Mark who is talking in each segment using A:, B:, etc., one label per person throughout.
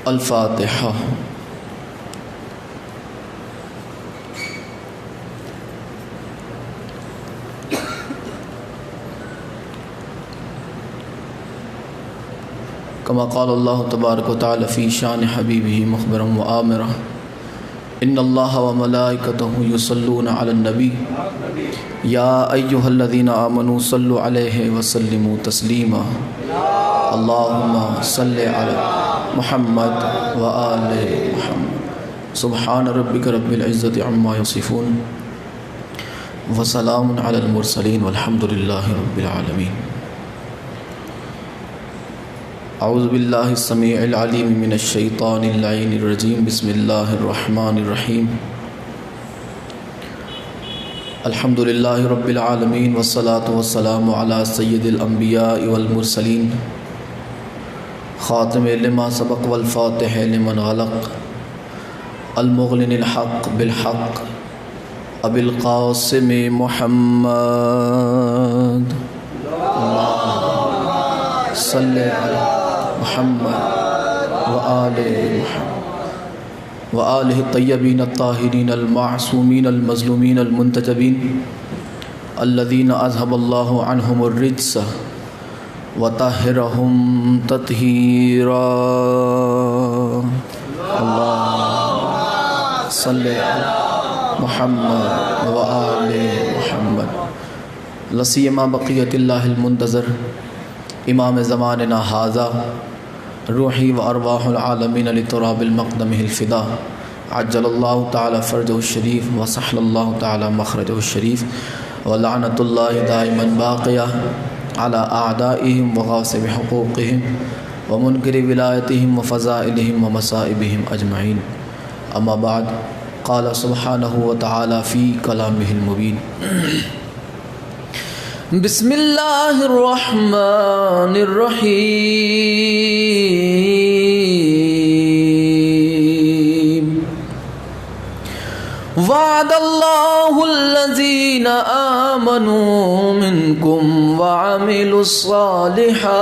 A: الفاتحہ۔ کما قال اللہ تبارک و تعالی فی شان حبیبہ مخبرا و آمرا ان اللہ و ملائکتہ یصلون علی النبی یا ایہا الذین آمنوا صلوا علیہ وسلموا تسلیما اللہم صلی علی محمد و آل محمد سبحان ربک رب العزت عما یصفون وسلام علی المرسلین والحمد للہ رب العالمین۔ اعوذ باللہ السمیع العلیم من الشیطان اللعین الرجیم بسم اللہ الرحمن الرحیم الحمد للہ رب العالمین والصلاة والسلام علی سید الانبیاء والمرسلین خاتم لما سبق والفاتح لمن غلق المغنی الحق بالحق ابی القاسم محمد اللہم صلی علی محمد وآل محمد وآلہ الطیبین الطاہرین المعصومین المظلومین المنتجبین الذین اذهب اللہ عنہم الرجس وطہرہم تطہیرا اللہم صلی علی محمد وآل محمد لسیما بقیت اللہ المنتظر امام زماننا ھذا روحی و ارواح العالمین لتراب المقدم الفدا عجل اللہ تعالی فرجہ الشریف وسحل اللہ تعالی مخرجہ الشریف ولعنت اللہ دائما باقیہ علی اعدائهم وغاصب حقوقهم ومنکر ولایتهم وفضائلهم ومصائبهم اجمعین اما بعد قال سبحانہ وتعالی فی کلامہ المبین بسم اللہ الرحمن الرحیم وعد اللہ الذین آمنوا منکم وعملوا الصالحات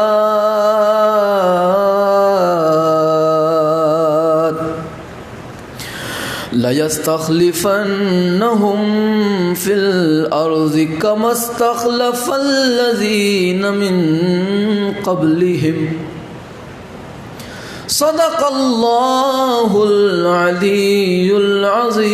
A: لَيَسْتَخْلِفَنَّهُمْ فِي الْأَرْضِ كَمَا اسْتَخْلَفَ الَّذِينَ مِنْ قَبْلِهِمْ صدق اللہ العلی العظیم۔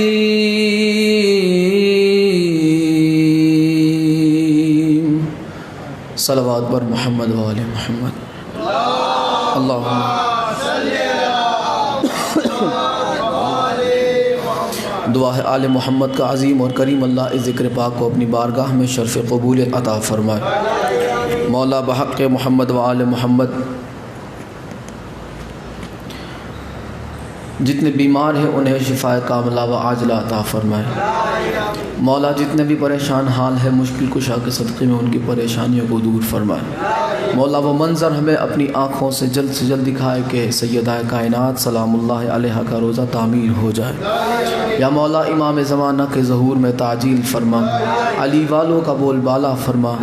A: صلوات بر محمد و آل محمد۔ اللہم دعا ہے آل محمد کا عظیم اور کریم اللہ اس ذکر پاک کو اپنی بارگاہ میں شرف قبولیت عطا فرمائے۔ مولا بحق محمد و آل محمد جتنے بیمار ہیں انہیں شفاء کاملہ و عاجلہ عطا فرمائے۔ مولا جتنے بھی پریشان حال ہے مشکل کشا کے صدقے میں ان کی پریشانیوں کو دور فرمائے۔ مولا وہ منظر ہمیں اپنی آنکھوں سے جلد دکھائے کہ سیدہ کائنات سلام اللہ علیہ کا روزہ تعمیر ہو جائے۔ یا مولا امام زمانہ کے ظہور میں تعجیل فرما، علی والوں کا بول بالا فرما،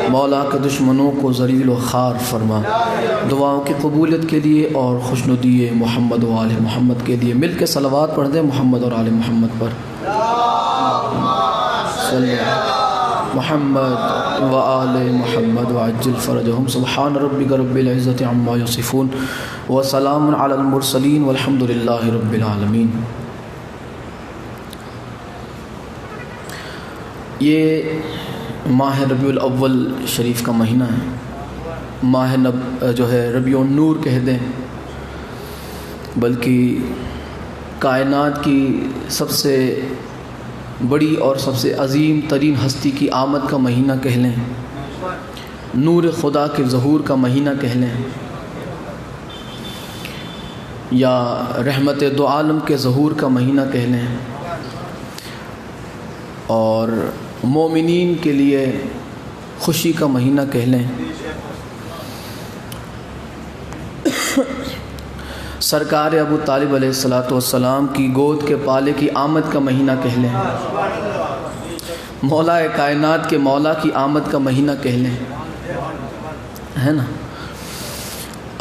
A: مولا کے دشمنوں کو ذلیل و خوار فرما۔ دعاؤں کی قبولیت کے لیے اور خوشنودی محمد و آل محمد کے لیے مل کے صلوات پڑھ دیں محمد اور آل محمد پر۔ صلی محمد و آل محمد وعجل فرجہم سبحان ربک رب العزت عما یصفون وسلام علی المرسلین والحمد للہ رب العالمین۔ یہ ماہ ربیع الاول شریف کا مہینہ ہے، ماہ جو ہے ربیع النور کہہ دیں، بلکہ کائنات کی سب سے بڑی اور سب سے عظیم ترین ہستی کی آمد کا مہینہ کہہ لیں، نور خدا کے ظہور کا مہینہ کہہ لیں، یا رحمت دو عالم کے ظہور کا مہینہ کہہ لیں، اور مومنین کے لیے خوشی کا مہینہ کہہ لیں، سرکار ابو طالب علیہ السلام کی گود کے پالے کی آمد کا مہینہ کہہ لیں، مولا کائنات کے مولا کی آمد کا مہینہ کہہ لیں، ہے نا۔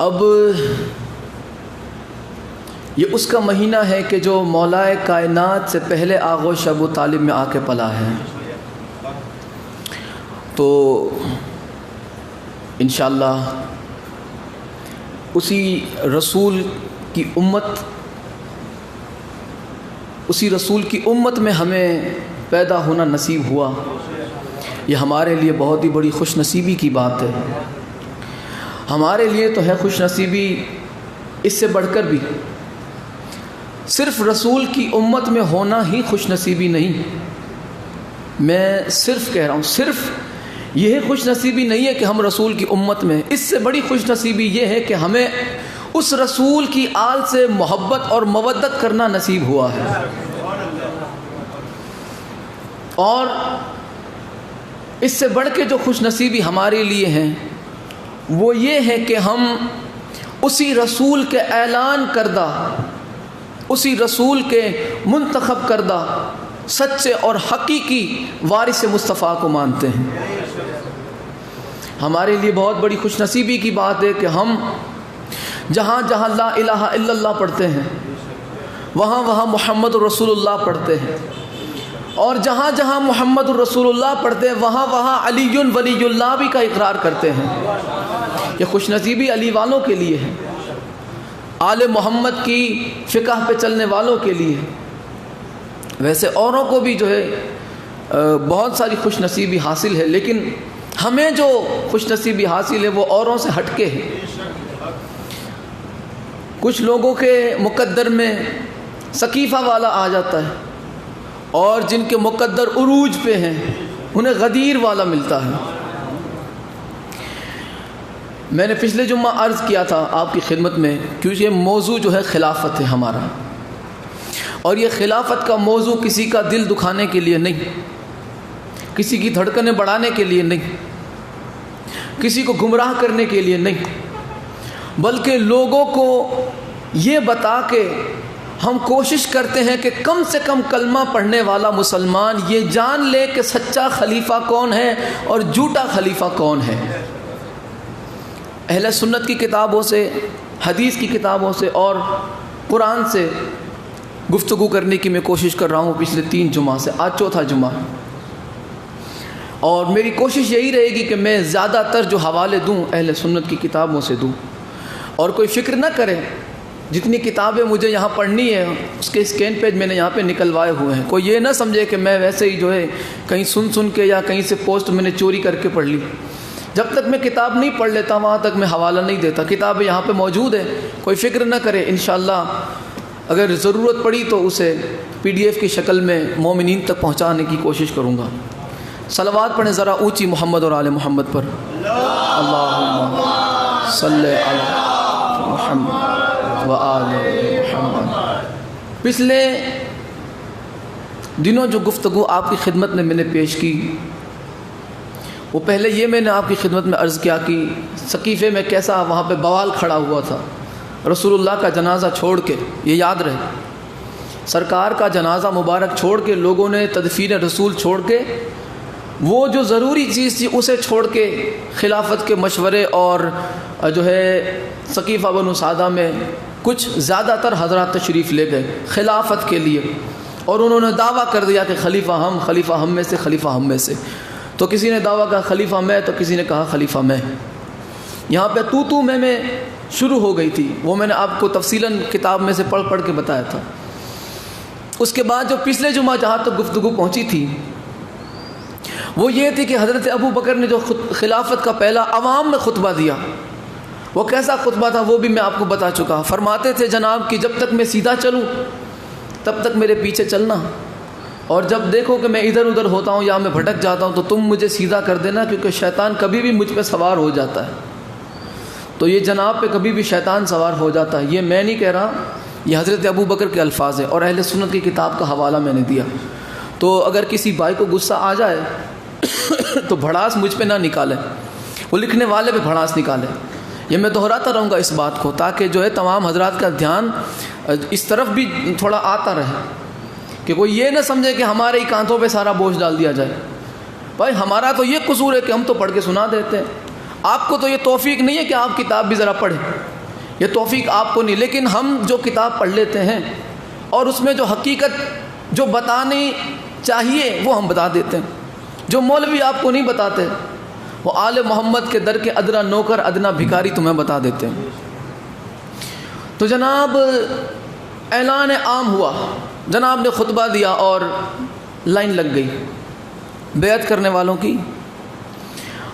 A: اب یہ اس کا مہینہ ہے کہ جو مولائے کائنات سے پہلے آغوش ابو طالب میں آ کے پلا ہے۔ تو انشاءاللہ اسی رسول کی امت میں ہمیں پیدا ہونا نصیب ہوا، یہ ہمارے لیے بہت ہی بڑی خوش نصیبی کی بات ہے۔ ہمارے لیے تو ہے خوش نصیبی، اس سے بڑھ کر بھی صرف رسول کی امت میں ہونا ہی خوش نصیبی نہیں، میں صرف کہہ رہا ہوں، صرف یہ خوش نصیبی نہیں ہے کہ ہم رسول کی امت میں، اس سے بڑی خوش نصیبی یہ ہے کہ ہمیں اس رسول کی آل سے محبت اور مودت کرنا نصیب ہوا ہے۔ اور اس سے بڑھ کے جو خوش نصیبی ہمارے لیے ہیں وہ یہ ہے کہ ہم اسی رسول کے اعلان کردہ، اسی رسول کے منتخب کردہ سچے اور حقیقی وارث مصطفیٰ کو مانتے ہیں۔ ہمارے لیے بہت بڑی خوش نصیبی کی بات ہے کہ ہم جہاں جہاں لا الہ الا اللہ پڑھتے ہیں، وہاں وہاں محمد رسول اللہ پڑھتے ہیں، اور جہاں جہاں محمد رسول اللہ پڑھتے ہیں وہاں وہاں علی ولی اللہ بھی کا اقرار کرتے ہیں۔ یہ خوش نصیبی علی والوں کے لیے ہے، آل محمد کی فقہ پہ چلنے والوں کے لیے۔ ویسے اوروں کو بھی جو ہے بہت ساری خوش نصیبی حاصل ہے، لیکن ہمیں جو خوش نصیبی حاصل ہے وہ اوروں سے ہٹ کے ہے۔ کچھ لوگوں کے مقدر میں سقیفہ والا آ جاتا ہے، اور جن کے مقدر عروج پہ ہیں انہیں غدیر والا ملتا ہے۔ میں نے پچھلے جمعہ عرض کیا تھا آپ کی خدمت میں، کیونکہ یہ موضوع جو ہے خلافت ہے ہمارا، اور یہ خلافت کا موضوع کسی کا دل دکھانے کے لیے نہیں، کسی کی دھڑکنیں بڑھانے کے لیے نہیں، کسی کو گمراہ کرنے کے لیے نہیں، بلکہ لوگوں کو یہ بتا کے ہم کوشش کرتے ہیں کہ کم سے کم کلمہ پڑھنے والا مسلمان یہ جان لے کہ سچا خلیفہ کون ہے اور جھوٹا خلیفہ کون ہے۔ اہل سنت کی کتابوں سے، حدیث کی کتابوں سے اور قرآن سے گفتگو کرنے کی میں کوشش کر رہا ہوں پچھلے 3 جمعہ سے، آج چوتھا جمعہ، اور میری کوشش یہی رہے گی کہ میں زیادہ تر جو حوالے دوں اہل سنت کی کتابوں سے دوں، اور کوئی فکر نہ کرے، جتنی کتابیں مجھے یہاں پڑھنی ہے اس کے اسکین پیج میں نے یہاں پہ نکلوائے ہوئے ہیں۔ کوئی یہ نہ سمجھے کہ میں ویسے ہی جو ہے کہیں سن کے یا کہیں سے پوسٹ میں نے چوری کر کے پڑھ لی۔ جب تک میں کتاب نہیں پڑھ لیتا وہاں تک میں حوالہ نہیں دیتا۔ کتابیں یہاں پہ موجود ہیں، کوئی فکر نہ کرے، انشاءاللہ اگر ضرورت پڑی تو اسے PDF کی شکل میں مومنین تک پہنچانے کی کوشش کروں گا۔ صلوات پڑھیں ذرا اونچی محمد اور آل محمد پر۔ اللہم صلی علی محمد و آل محمد۔ پچھلے دنوں جو گفتگو آپ کی خدمت میں نے پیش کی، وہ پہلے یہ میں نے آپ کی خدمت میں عرض کیا کہ سقیفے میں کیسا وہاں پہ بوال کھڑا ہوا تھا، رسول اللہ کا جنازہ چھوڑ کے، یہ یاد رہے، سرکار کا جنازہ مبارک چھوڑ کے لوگوں نے تدفین رسول چھوڑ کے وہ جو ضروری چیز تھی اسے چھوڑ کے خلافت کے مشورے اور جو ہے سقیفہ بنو سعدہ میں کچھ زیادہ تر حضرات تشریف لے گئے خلافت کے لیے، اور انہوں نے دعویٰ کر دیا کہ خلیفہ ہم میں سے، خلیفہ ہم میں سے۔ تو کسی نے دعویٰ کہا خلیفہ میں، تو کسی نے کہا خلیفہ میں۔ یہاں پہ تو میں شروع ہو گئی تھی، وہ میں نے آپ کو تفصیلاً کتاب میں سے پڑھ کے بتایا تھا۔ اس کے بعد جو پچھلے جمعہ جہاں تک گفتگو پہنچی تھی وہ یہ تھی کہ حضرت ابو بکر نے جو خلافت کا پہلا عوام میں خطبہ دیا، وہ کیسا خطبہ تھا وہ بھی میں آپ کو بتا چکا۔ فرماتے تھے جناب کہ جب تک میں سیدھا چلوں تب تک میرے پیچھے چلنا، اور جب دیکھو کہ میں ادھر ادھر ہوتا ہوں یا میں بھٹک جاتا ہوں تو تم مجھے سیدھا کر دینا، کیونکہ شیطان کبھی بھی مجھ پہ سوار ہو جاتا ہے۔ تو یہ جناب پہ کبھی بھی شیطان سوار ہو جاتا ہے، یہ میں نہیں کہہ رہا، یہ حضرت ابو بکر کے الفاظ ہیں، اور اہل سنت کی کتاب کا حوالہ میں نے دیا۔ تو اگر کسی بھائی کو غصہ آ جائے تو بھڑاس مجھ پہ نہ نکالے، وہ لکھنے والے پہ بھڑاس نکالے۔ یہ میں دہراتا رہوں گا اس بات کو، تاکہ جو ہے تمام حضرات کا دھیان اس طرف بھی تھوڑا آتا رہے، کہ کوئی یہ نہ سمجھے کہ ہمارے ہی کانتوں پہ سارا بوجھ ڈال دیا جائے۔ بھائی ہمارا تو یہ قصور ہے کہ ہم تو پڑھ کے سنا دیتے ہیں، آپ کو تو یہ توفیق نہیں ہے کہ آپ کتاب بھی ذرا پڑھیں۔ یہ توفیق آپ کو نہیں، لیکن ہم جو کتاب پڑھ لیتے ہیں اور اس میں جو حقیقت جو بتانی چاہیے وہ ہم بتا دیتے ہیں، جو مولوی آپ کو نہیں بتاتے وہ آل محمد کے در کے ادنا نوکر ادنا بھکاری تمہیں بتا دیتے ہیں۔ تو جناب اعلان عام ہوا، جناب نے خطبہ دیا اور لائن لگ گئی بیعت کرنے والوں کی،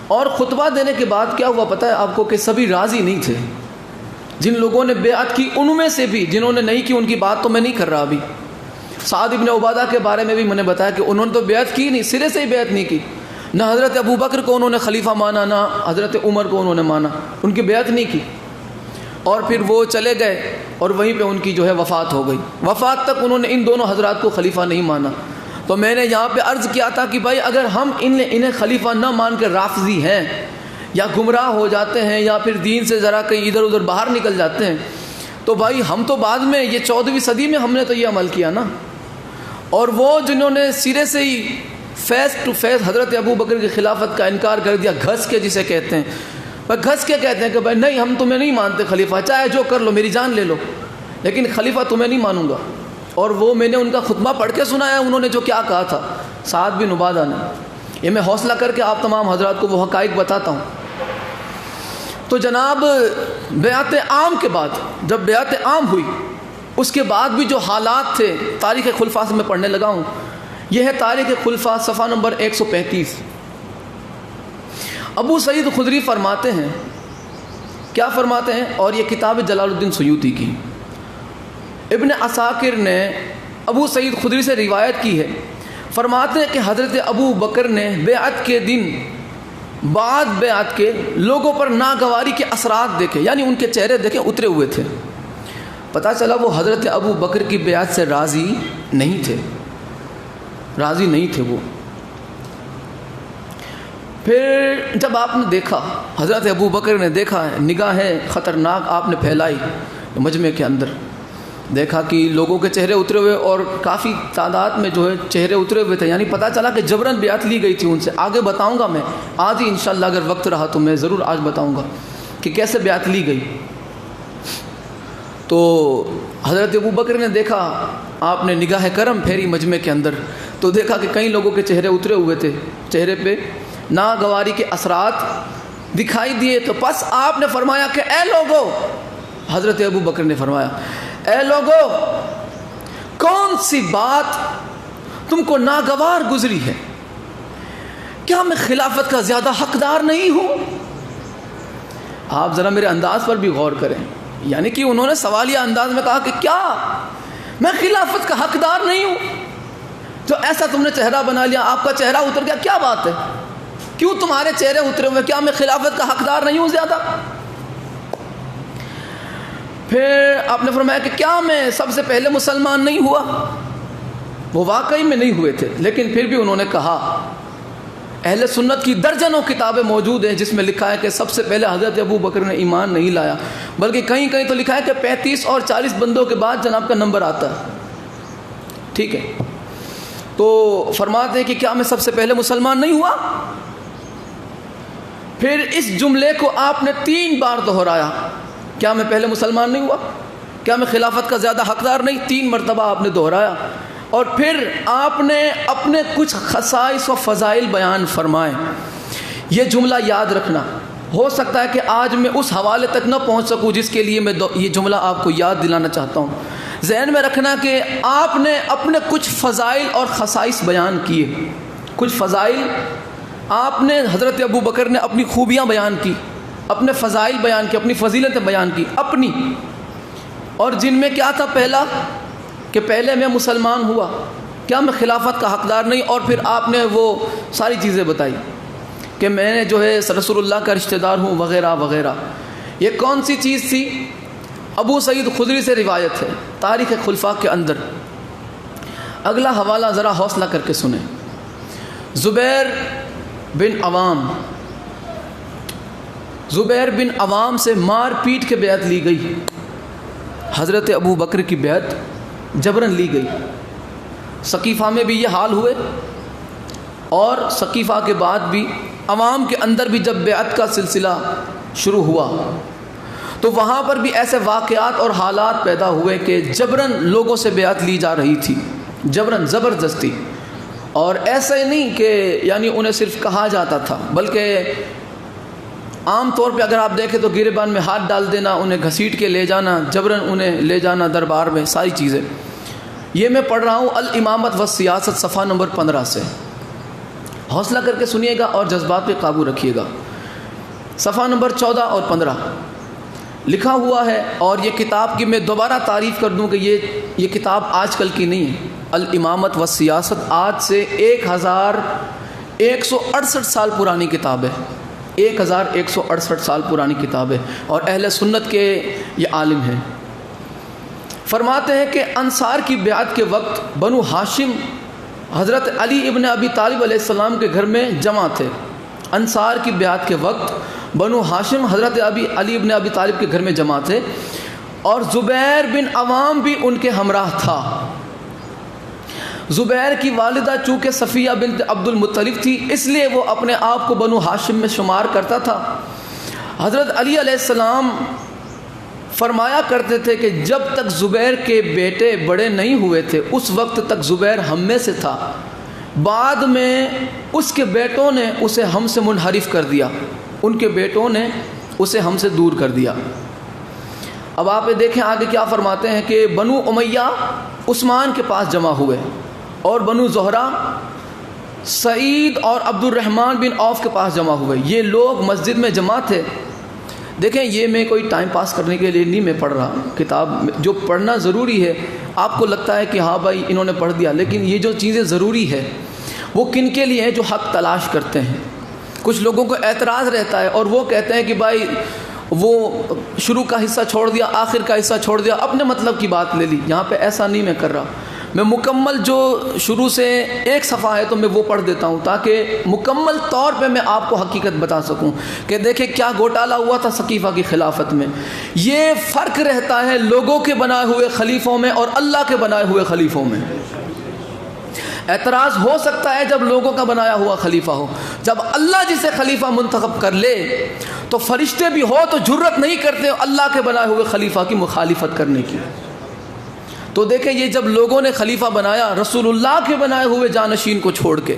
A: اور خطبہ دینے کے بعد کیا ہوا پتہ ہے آپ کو کہ سبھی راضی نہیں تھے۔ جن لوگوں نے بیعت کی ان میں سے بھی، جنہوں نے نہیں کی ان کی بات تو میں نہیں کر رہا ابھی، سعد ابن عبادہ کے بارے میں بھی میں نے بتایا کہ انہوں نے تو بیعت کی نہیں، سرے سے ہی بیعت نہیں کی، نہ حضرت ابو بکر کو انہوں نے خلیفہ مانا، نہ حضرت عمر کو انہوں نے مانا، ان کی بیعت نہیں کی، اور پھر وہ چلے گئے اور وہیں پہ ان کی جو ہے وفات ہو گئی۔ وفات تک انہوں نے ان دونوں حضرات کو خلیفہ نہیں مانا۔ تو میں نے یہاں پہ عرض کیا تھا کہ بھائی اگر ہم انہیں خلیفہ نہ مان کے رافضی ہیں یا گمراہ ہو جاتے ہیں یا پھر دین سے ذرا کہیں ادھر ادھر باہر نکل جاتے ہیں تو بھائی ہم تو بعد میں یہ 14ویں صدی میں ہم نے تو یہ عمل کیا نا، اور وہ جنہوں نے سرے سے ہی فیس ٹو فیس حضرت ابو بکر کی خلافت کا انکار کر دیا، گھس کے جسے کہتے ہیں، گھس کے کہتے ہیں کہ بھائی نہیں ہم تمہیں نہیں مانتے خلیفہ، چاہے جو کر لو میری جان لے لو لیکن خلیفہ تمہیں نہیں مانوں گا۔ اور وہ میں نے ان کا خطبہ پڑھ کے سنایا انہوں نے جو کیا کہا تھا سعد بن عبادہ نے، یہ میں حوصلہ کر کے آپ تمام حضرات کو وہ حقائق بتاتا ہوں۔ تو جناب بیعت عام کے بعد جب بیعت عام ہوئی اس کے بعد بھی جو حالات تھے تاریخ خلفاء سے میں پڑھنے لگا ہوں، یہ ہے تاریخ خلفاء صفحہ نمبر 135۔ ابو سعید خدری فرماتے ہیں، کیا فرماتے ہیں، اور یہ کتاب جلال الدین سیوطی کی، ابن عساکر نے ابو سعید خدری سے روایت کی ہے، فرماتے ہیں کہ حضرت ابو بکر نے بیعت کے دن بعد بیعت کے لوگوں پر ناگواری کے اثرات دیکھے، یعنی ان کے چہرے دیکھے اترے ہوئے تھے، پتہ چلا وہ حضرت ابو بکر کی بیعت سے راضی نہیں تھے، راضی نہیں تھے وہ۔ پھر جب آپ نے دیکھا، حضرت ابو بکر نے دیکھا، نگاہیں خطرناک آپ نے پھیلائی مجمع کے اندر، دیکھا کہ لوگوں کے چہرے اترے ہوئے اور کافی تعداد میں جو ہے چہرے اترے ہوئے تھے، یعنی پتہ چلا کہ جبراً بیعت لی گئی تھی ان سے۔ آگے بتاؤں گا میں آج ہی انشاءاللہ، اگر وقت رہا تو میں ضرور آج بتاؤں گا کہ کیسے بیعت لی گئی۔ تو حضرت ابو بکر نے دیکھا، آپ نے نگاہ کرم پھیری مجمع کے اندر تو دیکھا کہ کئی لوگوں کے چہرے اترے ہوئے تھے، چہرے پہ ناگواری کے اثرات دکھائی دیے۔ تو پس آپ نے فرمایا کہ اے لوگو، حضرت ابو بکر نے فرمایا اے لوگو، کون سی بات تم کو ناگوار گزری ہے؟ کیا میں خلافت کا زیادہ حقدار نہیں ہوں؟ آپ ذرا میرے انداز پر بھی غور کریں، یعنی کہ انہوں نے سوالیہ انداز میں کہا کہ کیا میں خلافت کا حقدار نہیں ہوں؟ جو ایسا تم نے چہرہ بنا لیا، آپ کا چہرہ اتر گیا، کیا بات ہے؟ کیوں تمہارے چہرے اترے ہوئے؟ کیا میں خلافت کا حقدار نہیں ہوں زیادہ؟ پھر آپ نے فرمایا کہ کیا میں سب سے پہلے مسلمان نہیں ہوا؟ وہ واقعی میں نہیں ہوئے تھے، لیکن پھر بھی انہوں نے کہا، اہل سنت کی درجنوں کتابیں موجود ہیں جس میں لکھا ہے کہ سب سے پہلے حضرت ابو بکر نے ایمان نہیں لایا، بلکہ کہیں کہیں تو لکھا ہے کہ 35 اور 40 بندوں کے بعد جناب کا نمبر آتا ہے، ٹھیک ہے؟ تو فرماتے ہیں کہ کیا میں سب سے پہلے مسلمان نہیں ہوا؟ پھر اس جملے کو آپ نے 3 بار دہرایا، کیا میں پہلے مسلمان نہیں ہوا؟ کیا میں خلافت کا زیادہ حقدار نہیں؟ 3 مرتبہ آپ نے دہرایا، اور پھر آپ نے اپنے کچھ خصائص و فضائل بیان فرمائے۔ یہ جملہ یاد رکھنا، ہو سکتا ہے کہ آج میں اس حوالے تک نہ پہنچ سکوں جس کے لیے میں یہ جملہ آپ کو یاد دلانا چاہتا ہوں۔ ذہن میں رکھنا کہ آپ نے اپنے کچھ فضائل اور خصائص بیان کیے، کچھ فضائل آپ نے، حضرت ابو بکر نے اپنی خوبیاں بیان کی، اپنے فضائل بیان کی، اپنی فضیلتیں بیان کی اپنی، اور جن میں کیا تھا؟ پہلا کہ پہلے میں مسلمان ہوا، کیا میں خلافت کا حقدار نہیں؟ اور پھر آپ نے وہ ساری چیزیں بتائی کہ میں نے جو ہے رسول اللہ کا رشتہ دار ہوں وغیرہ وغیرہ۔ یہ کون سی چیز تھی؟ ابو سعید خدری سے روایت ہے تاریخ خلفاء کے اندر۔ اگلا حوالہ ذرا حوصلہ کر کے سنیں۔ زبیر بن عوام سے مار پیٹ کے بیعت لی گئی، حضرت ابو بکر کی بیعت جبراً لی گئی۔ سقیفہ میں بھی یہ حال ہوئے، اور سقیفہ کے بعد بھی عوام کے اندر بھی جب بیعت کا سلسلہ شروع ہوا تو وہاں پر بھی ایسے واقعات اور حالات پیدا ہوئے کہ جبراً لوگوں سے بیعت لی جا رہی تھی، جبراً، زبردستی. اور ایسا ہی نہیں کہ یعنی انہیں صرف کہا جاتا تھا، بلکہ عام طور پہ اگر آپ دیکھیں تو گریبان میں ہاتھ ڈال دینا، انہیں گھسیٹ کے لے جانا، جبراً انہیں لے جانا دربار میں، ساری چیزیں. یہ میں پڑھ رہا ہوں الامامت والسیاست صفحہ نمبر 15 سے. حوصلہ کر کے سنیے گا اور جذبات پہ قابو رکھیے گا. صفحہ نمبر 14 اور 15 لکھا ہوا ہے. اور یہ کتاب کی میں دوبارہ تعریف کر دوں کہ یہ کتاب آج کل کی نہیں ہے. الامامت والسیاست آج سے 1168 سال پرانی کتاب ہے. 1168 سال پرانی کتاب ہے اور اہل سنت کے یہ عالم ہیں. فرماتے ہیں کہ انصار کی بیعت کے وقت بنو ہاشم حضرت علی ابن ابی طالب علیہ السلام کے گھر میں جمع تھے. انصار کی بیعت کے وقت بنو ہاشم حضرت علی ابن ابی طالب کے گھر میں جمع تھے اور زبیر بن عوام بھی ان کے ہمراہ تھا. زبیر کی والدہ چونکہ صفیہ بنت عبد المطلب تھی، اس لیے وہ اپنے آپ کو بنو ہاشم میں شمار کرتا تھا. حضرت علی علیہ السلام فرمایا کرتے تھے کہ جب تک زبیر کے بیٹے بڑے نہیں ہوئے تھے اس وقت تک زبیر ہم میں سے تھا، بعد میں اس کے بیٹوں نے اسے ہم سے منحرف کر دیا، ان کے بیٹوں نے اسے ہم سے دور کر دیا. اب آپ دیکھیں آگے کیا فرماتے ہیں کہ بنو امیہ عثمان کے پاس جمع ہوئے اور بنو زہرہ سعید اور عبد الرحمن بن عوف کے پاس جمع ہوئے. یہ لوگ مسجد میں جمع تھے. دیکھیں یہ میں کوئی ٹائم پاس کرنے کے لیے نہیں میں پڑھ رہا کتاب، جو پڑھنا ضروری ہے. آپ کو لگتا ہے کہ ہاں بھائی انہوں نے پڑھ دیا، لیکن یہ جو چیزیں ضروری ہے وہ کن کے لیے ہیں؟ جو حق تلاش کرتے ہیں. کچھ لوگوں کو اعتراض رہتا ہے اور وہ کہتے ہیں کہ بھائی وہ شروع کا حصہ چھوڑ دیا، آخر کا حصہ چھوڑ دیا، اپنے مطلب کی بات لے لی. یہاں پہ ایسا نہیں میں کر رہا. میں مکمل جو شروع سے ایک صفحہ ہے تو میں وہ پڑھ دیتا ہوں تاکہ مکمل طور پہ میں آپ کو حقیقت بتا سکوں کہ دیکھیں کیا گھوٹالہ ہوا تھا ثقیفہ کی خلافت میں. یہ فرق رہتا ہے لوگوں کے بنائے ہوئے خلیفوں میں اور اللہ کے بنائے ہوئے خلیفوں میں. اعتراض ہو سکتا ہے جب لوگوں کا بنایا ہوا خلیفہ ہو. جب اللہ جسے خلیفہ منتخب کر لے تو فرشتے بھی ہو تو جرت نہیں کرتے اللہ کے بنائے ہوئے خلیفہ کی مخالفت کرنے کی. تو دیکھیں یہ جب لوگوں نے خلیفہ بنایا رسول اللہ کے بنائے ہوئے جانشین کو چھوڑ کے،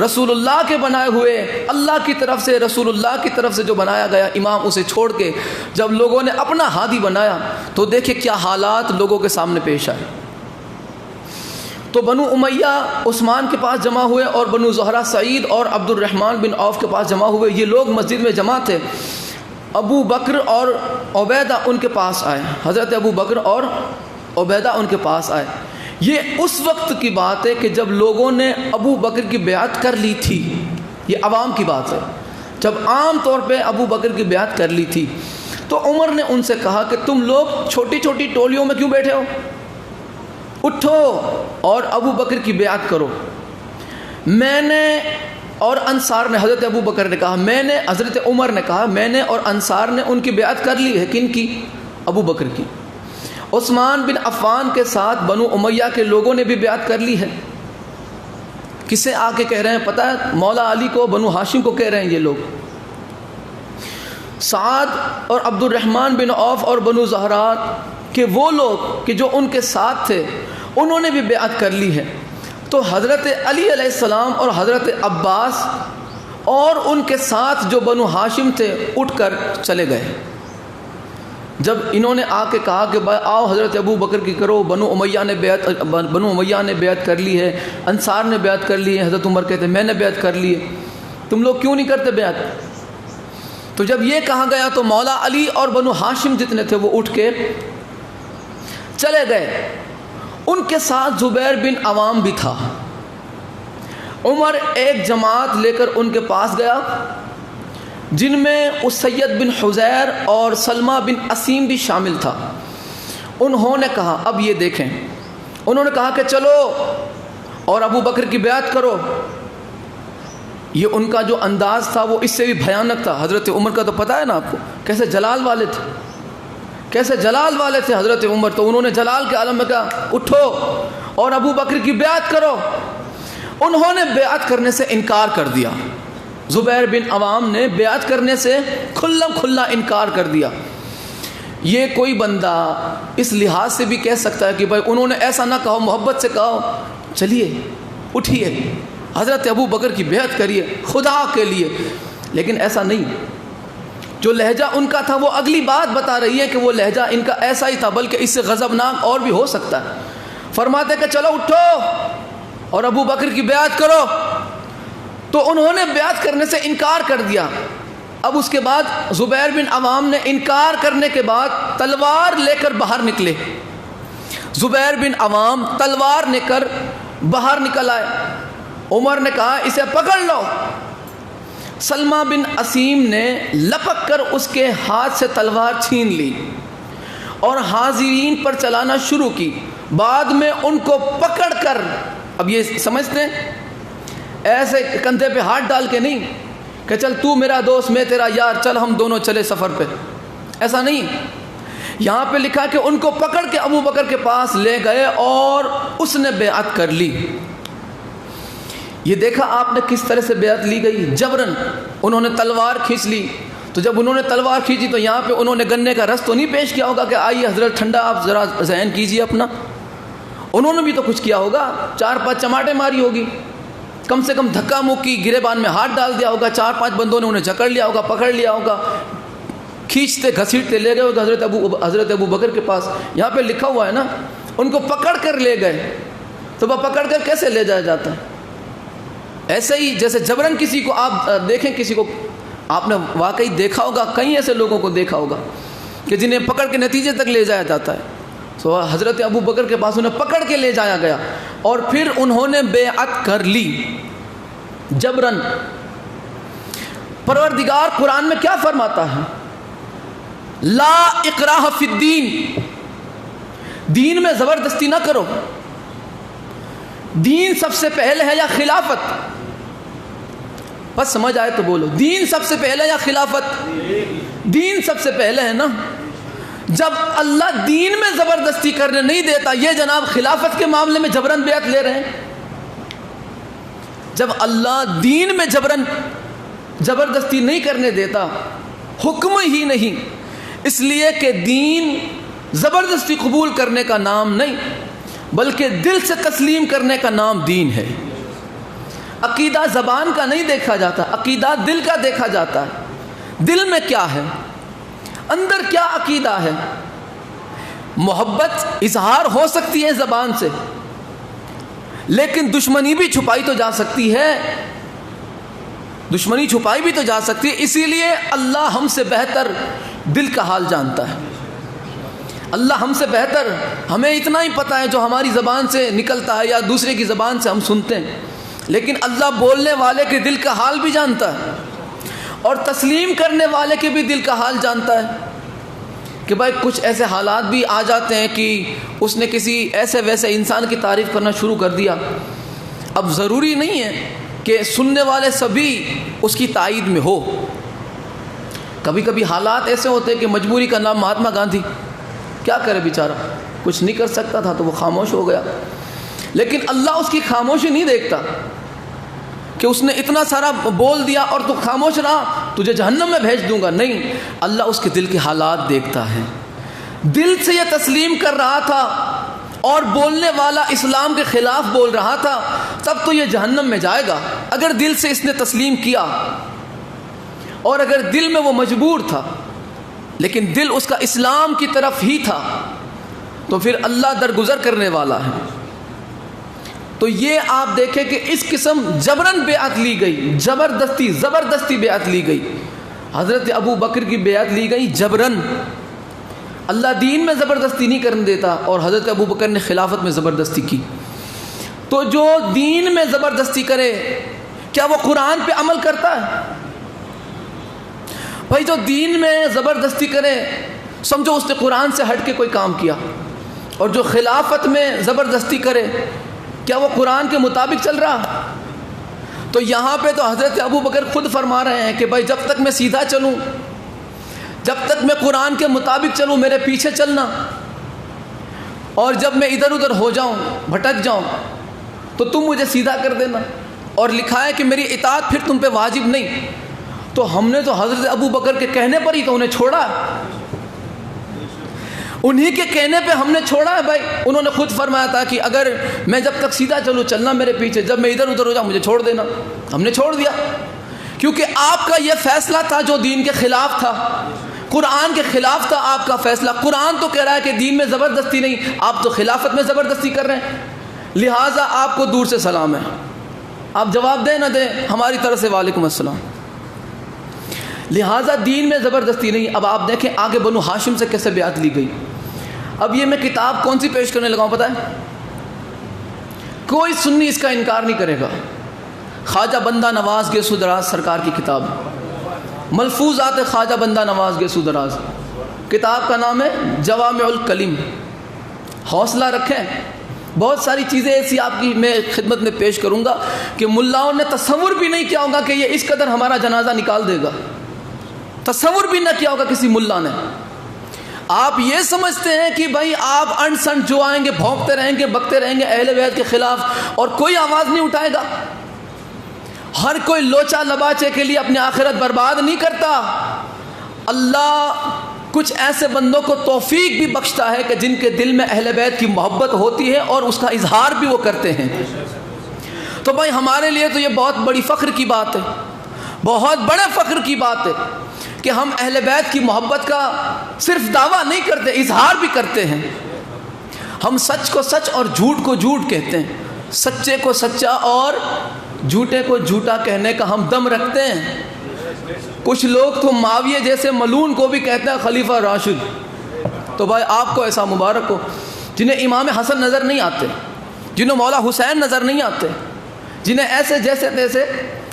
A: رسول اللہ کے بنائے ہوئے اللہ کی طرف سے، رسول اللہ کی طرف سے جو بنایا گیا امام اسے چھوڑ کے جب لوگوں نے اپنا ہادی بنایا تو دیکھیں کیا حالات لوگوں کے سامنے پیش آئے. تو بنو امیہ عثمان کے پاس جمع ہوئے اور بنو زہرہ سعید اور عبد الرحمن بن عوف کے پاس جمع ہوئے. یہ لوگ مسجد میں جمع تھے. ابو بکر اور عبیدہ ان کے پاس آئے. حضرت ابو بکر اور عبیدہ ان کے پاس آئے. یہ اس وقت کی بات ہے کہ جب لوگوں نے ابو بکر کی بیعت کر لی تھی. یہ عوام کی بات ہے. جب عام طور پہ ابو بکر کی بیعت کر لی تھی تو عمر نے ان سے کہا کہ تم لوگ چھوٹی چھوٹی ٹولیوں میں کیوں بیٹھے ہو؟ اٹھو اور ابو بکر کی بیعت کرو. میں نے اور انصار نے، حضرت ابو بکر نے کہا، میں نے، حضرت عمر نے کہا میں نے اور انصار نے ان کی بیعت کر لی ہے. کن کی؟ ابو بکر کی. عثمان بن عفان کے ساتھ بنو امیہ کے لوگوں نے بھی بیعت کر لی ہے. کسے آ کے کہہ رہے ہیں پتہ ہے؟ مولا علی کو، بنو ہاشم کو کہہ رہے ہیں یہ لوگ. سعد اور عبد الرحمن بن عوف اور بنو زہرہ کہ وہ لوگ کہ جو ان کے ساتھ تھے انہوں نے بھی بیعت کر لی ہے. تو حضرت علی علیہ السلام اور حضرت عباس اور ان کے ساتھ جو بنو ہاشم تھے اٹھ کر چلے گئے. جب انہوں نے آ کے کہا کہ آؤ حضرت ابو بکر کی کرو، بنو امیہ نے بیعت کر لی ہے، انصار نے بیعت کر لی ہے. حضرت عمر کہتے ہیں میں نے بیعت کر لی ہے، تم لوگ کیوں نہیں کرتے بیعت؟ تو جب یہ کہا گیا تو مولا علی اور بنو ہاشم جتنے تھے وہ اٹھ کے چلے گئے. ان کے ساتھ زبیر بن عوام بھی تھا. عمر ایک جماعت لے کر ان کے پاس گیا جن میں اسید بن حذیر اور سلمہ بن اسیم بھی شامل تھا. انہوں نے کہا، اب یہ دیکھیں، انہوں نے کہا کہ چلو اور ابو بکر کی بیعت کرو. یہ ان کا جو انداز تھا وہ اس سے بھی بھیانک تھا. حضرت عمر کا تو پتہ ہے نا آپ کو کیسے جلال والے تھے، کیسے جلال والے تھے حضرت عمر. تو انہوں نے جلال کے عالم میں کہا اٹھو اور ابو بکر کی بیعت کرو. انہوں نے بیعت کرنے سے انکار کر دیا. زبیر بن عوام نے بیعت کرنے سے کھلا انکار کر دیا. یہ کوئی بندہ اس لحاظ سے بھی کہہ سکتا ہے کہ بھائی انہوں نے ایسا نہ کہو، محبت سے کہو، چلیے اٹھیے حضرت ابو بکر کی بیعت کریے خدا کے لیے، لیکن ایسا نہیں۔ جو لہجہ ان کا تھا وہ اگلی بات بتا رہی ہے کہ وہ لہجہ ان کا ایسا ہی تھا، بلکہ اس سے غضبناک اور بھی ہو سکتا ہے۔ فرماتے کہ چلو اٹھو اور ابو بکر کی بیعت کرو، تو انہوں نے بیعت کرنے سے انکار کر دیا۔ اب اس کے بعد زبیر بن عوام نے انکار کرنے کے بعد تلوار لے کر باہر نکلے۔ زبیر بن عوام تلوار لے کر باہر نکل آئے۔ عمر نے کہا اسے پکڑ لو۔ سلمہ بن اسیم نے لپک کر اس کے ہاتھ سے تلوار چھین لی اور حاضرین پر چلانا شروع کی۔ بعد میں ان کو پکڑ کر، اب یہ سمجھتے ہیں ایسے کندھے پہ ہاتھ ڈال کے نہیں کہ چل تو میرا دوست میں تیرا یار، چل ہم دونوں چلے سفر پہ، ایسا نہیں۔ یہاں پہ لکھا کہ ان کو پکڑ کے ابو بکر کے پاس لے گئے اور اس نے بیعت کر لی۔ یہ دیکھا آپ نے کس طرح سے بیعت لی گئی، جبرن۔ انہوں نے تلوار کھینچ لی، تو جب انہوں نے تلوار کھینچی تو یہاں پہ انہوں نے گنے کا رس تو نہیں پیش کیا ہوگا کہ آئیے حضرت ٹھنڈا آپ ذرا ذہن کیجئے اپنا۔ انہوں نے بھی تو کچھ کیا ہوگا، 4-5 چماٹے ماری ہوگی، کم سے کم دھکا مکی، گریبان میں ہاتھ ڈال دیا ہوگا، 4-5 بندوں نے انہیں جکڑ لیا ہوگا، پکڑ لیا ہوگا، کھینچتے گھسیٹتے لے گئے ہوگا حضرت ابو بکر کے پاس۔ یہاں پہ لکھا ہوا ہے نا، ان کو پکڑ کر لے گئے، تو وہ پکڑ کر کیسے لے جایا جاتا ہے؟ ایسے ہی جیسے جبرن کسی کو آپ دیکھیں، کسی کو آپ نے واقعی دیکھا ہوگا، کئی ایسے لوگوں کو دیکھا ہوگا کہ جنہیں پکڑ کے نتیجے تک لے جایا جاتا ہے۔ تو حضرت ابو بکر کے پاس انہیں پکڑ کے لے جایا گیا اور پھر انہوں نے بیعت کر لی جبرن۔ پروردگار قرآن میں کیا فرماتا ہے؟ لا اکراہ فی الدین، دین میں زبردستی نہ کرو۔ دین سب سے پہلے ہے یا خلافت؟ بس سمجھ آئے تو بولو، دین سب سے پہلے یا خلافت؟ دین سب سے پہلے ہے نا۔ جب اللہ دین میں زبردستی کرنے نہیں دیتا، یہ جناب خلافت کے معاملے میں جبرن بیعت لے رہے ہیں۔ جب اللہ دین میں زبردستی نہیں کرنے دیتا، حکم ہی نہیں، اس لیے کہ دین زبردستی قبول کرنے کا نام نہیں، بلکہ دل سے تسلیم کرنے کا نام دین ہے۔ عقیدہ زبان کا نہیں دیکھا جاتا، عقیدہ دل کا دیکھا جاتا ہے۔ دل میں کیا ہے، اندر کیا عقیدہ ہے۔ محبت اظہار ہو سکتی ہے زبان سے، لیکن دشمنی بھی چھپائی تو جا سکتی ہے، دشمنی چھپائی بھی تو جا سکتی ہے۔ اسی لیے اللہ ہم سے بہتر دل کا حال جانتا ہے۔ اللہ ہم سے بہتر، ہمیں اتنا ہی پتہ ہے جو ہماری زبان سے نکلتا ہے یا دوسرے کی زبان سے ہم سنتے ہیں، لیکن اللہ بولنے والے کے دل کا حال بھی جانتا ہے اور تسلیم کرنے والے کے بھی دل کا حال جانتا ہے کہ بھائی کچھ ایسے حالات بھی آ جاتے ہیں کہ اس نے کسی ایسے ویسے انسان کی تعریف کرنا شروع کر دیا۔ اب ضروری نہیں ہے کہ سننے والے سبھی اس کی تائید میں ہو۔ کبھی کبھی حالات ایسے ہوتے ہیں کہ مجبوری کا نام مہاتما گاندھی، کیا کرے بیچارہ، کچھ نہیں کر سکتا تھا تو وہ خاموش ہو گیا، لیکن اللہ اس کی خاموشی نہیں دیکھتا کہ اس نے اتنا سارا بول دیا اور تو خاموش رہا، تجھے جہنم میں بھیج دوں گا، نہیں، اللہ اس کے دل کے حالات دیکھتا ہے۔ دل سے یہ تسلیم کر رہا تھا اور بولنے والا اسلام کے خلاف بول رہا تھا، تب تو یہ جہنم میں جائے گا۔ اگر دل سے اس نے تسلیم کیا اور اگر دل میں وہ مجبور تھا لیکن دل اس کا اسلام کی طرف ہی تھا، تو پھر اللہ درگزر کرنے والا ہے۔ تو یہ آپ دیکھیں کہ اس قسم جبرن بیعت لی گئی، زبردستی بیعت لی گئی۔ حضرت ابو بکر کی بیعت لی گئی جبرن۔ اللہ دین میں زبردستی نہیں کرنے دیتا اور حضرت ابو بکر نے خلافت میں زبردستی کی۔ تو جو دین میں زبردستی کرے، کیا وہ قرآن پہ عمل کرتا ہے؟ بھائی جو دین میں زبردستی کرے، سمجھو اس نے قرآن سے ہٹ کے کوئی کام کیا، اور جو خلافت میں زبردستی کرے، کیا وہ قرآن کے مطابق چل رہا؟ تو یہاں پہ تو حضرت ابو بکر خود فرما رہے ہیں کہ بھائی جب تک میں سیدھا چلوں، جب تک میں قرآن کے مطابق چلوں، میرے پیچھے چلنا، اور جب میں ادھر ادھر ہو جاؤں، بھٹک جاؤں، تو تم مجھے سیدھا کر دینا۔ اور لکھا ہے کہ میری اطاعت پھر تم پہ واجب نہیں۔ تو ہم نے تو حضرت ابو بکر کے کہنے پر ہی تو انہیں چھوڑا، انہی کے کہنے پہ ہم نے چھوڑا ہے بھائی. انہوں نے خود فرمایا تھا کہ اگر میں جب تک سیدھا چلوں چلنا میرے پیچھے, جب میں ادھر ادھر ہو جاؤں مجھے چھوڑ دینا. ہم نے چھوڑ دیا کیونکہ آپ کا یہ فیصلہ تھا جو دین کے خلاف تھا, قرآن کے خلاف تھا آپ کا فیصلہ. قرآن تو کہہ رہا ہے کہ دین میں زبردستی نہیں, آپ تو خلافت میں زبردستی کر رہے ہیں. لہٰذا آپ کو دور سے سلام ہے, آپ جواب دیں نہ دیں ہماری طرف سے وعلیکم السلام. لہٰذا دین میں زبردستی نہیں. اب آپ دیکھیں آگے بنو ہاشم سے کیسے بیعت لی گئی. اب یہ میں کتاب کون سی پیش کرنے لگا ہوں پتہ ہے؟ کوئی سنی اس کا انکار نہیں کرے گا. خواجہ بندہ نواز گیسو دراز سرکار کی کتاب, ملفوظات خواجہ بندہ نواز گیسو دراز. کتاب کا نام ہے جوامع الکلم. حوصلہ رکھیں, بہت ساری چیزیں ایسی آپ کی میں خدمت میں پیش کروں گا کہ ملاؤں نے تصور بھی نہیں کیا ہوگا کہ یہ اس قدر ہمارا جنازہ نکال دے گا. تصور بھی نہ کیا ہوگا کسی ملا نے. آپ یہ سمجھتے ہیں کہ بھائی آپ انٹ سنٹ جو آئیں گے بھونکتے رہیں گے, بکتے رہیں گے اہل بیت کے خلاف اور کوئی آواز نہیں اٹھائے گا. ہر کوئی لوچا لباچے کے لیے اپنی آخرت برباد نہیں کرتا. اللہ کچھ ایسے بندوں کو توفیق بھی بخشتا ہے کہ جن کے دل میں اہل بیت کی محبت ہوتی ہے اور اس کا اظہار بھی وہ کرتے ہیں. تو بھائی ہمارے لیے تو یہ بہت بڑی فخر کی بات ہے, بہت بڑے فخر کی بات ہے کہ ہم اہل بیت کی محبت کا صرف دعویٰ نہیں کرتے, اظہار بھی کرتے ہیں. ہم سچ کو سچ اور جھوٹ کو جھوٹ کہتے ہیں, سچے کو سچا اور جھوٹے کو جھوٹا کہنے کا ہم دم رکھتے ہیں. کچھ لوگ تو معاویہ جیسے ملون کو بھی کہتے ہیں خلیفہ راشد. تو بھائی آپ کو ایسا مبارک ہو جنہیں امام حسن نظر نہیں آتے, جنہیں مولا حسین نظر نہیں آتے, جنہیں ایسے جیسے تیسے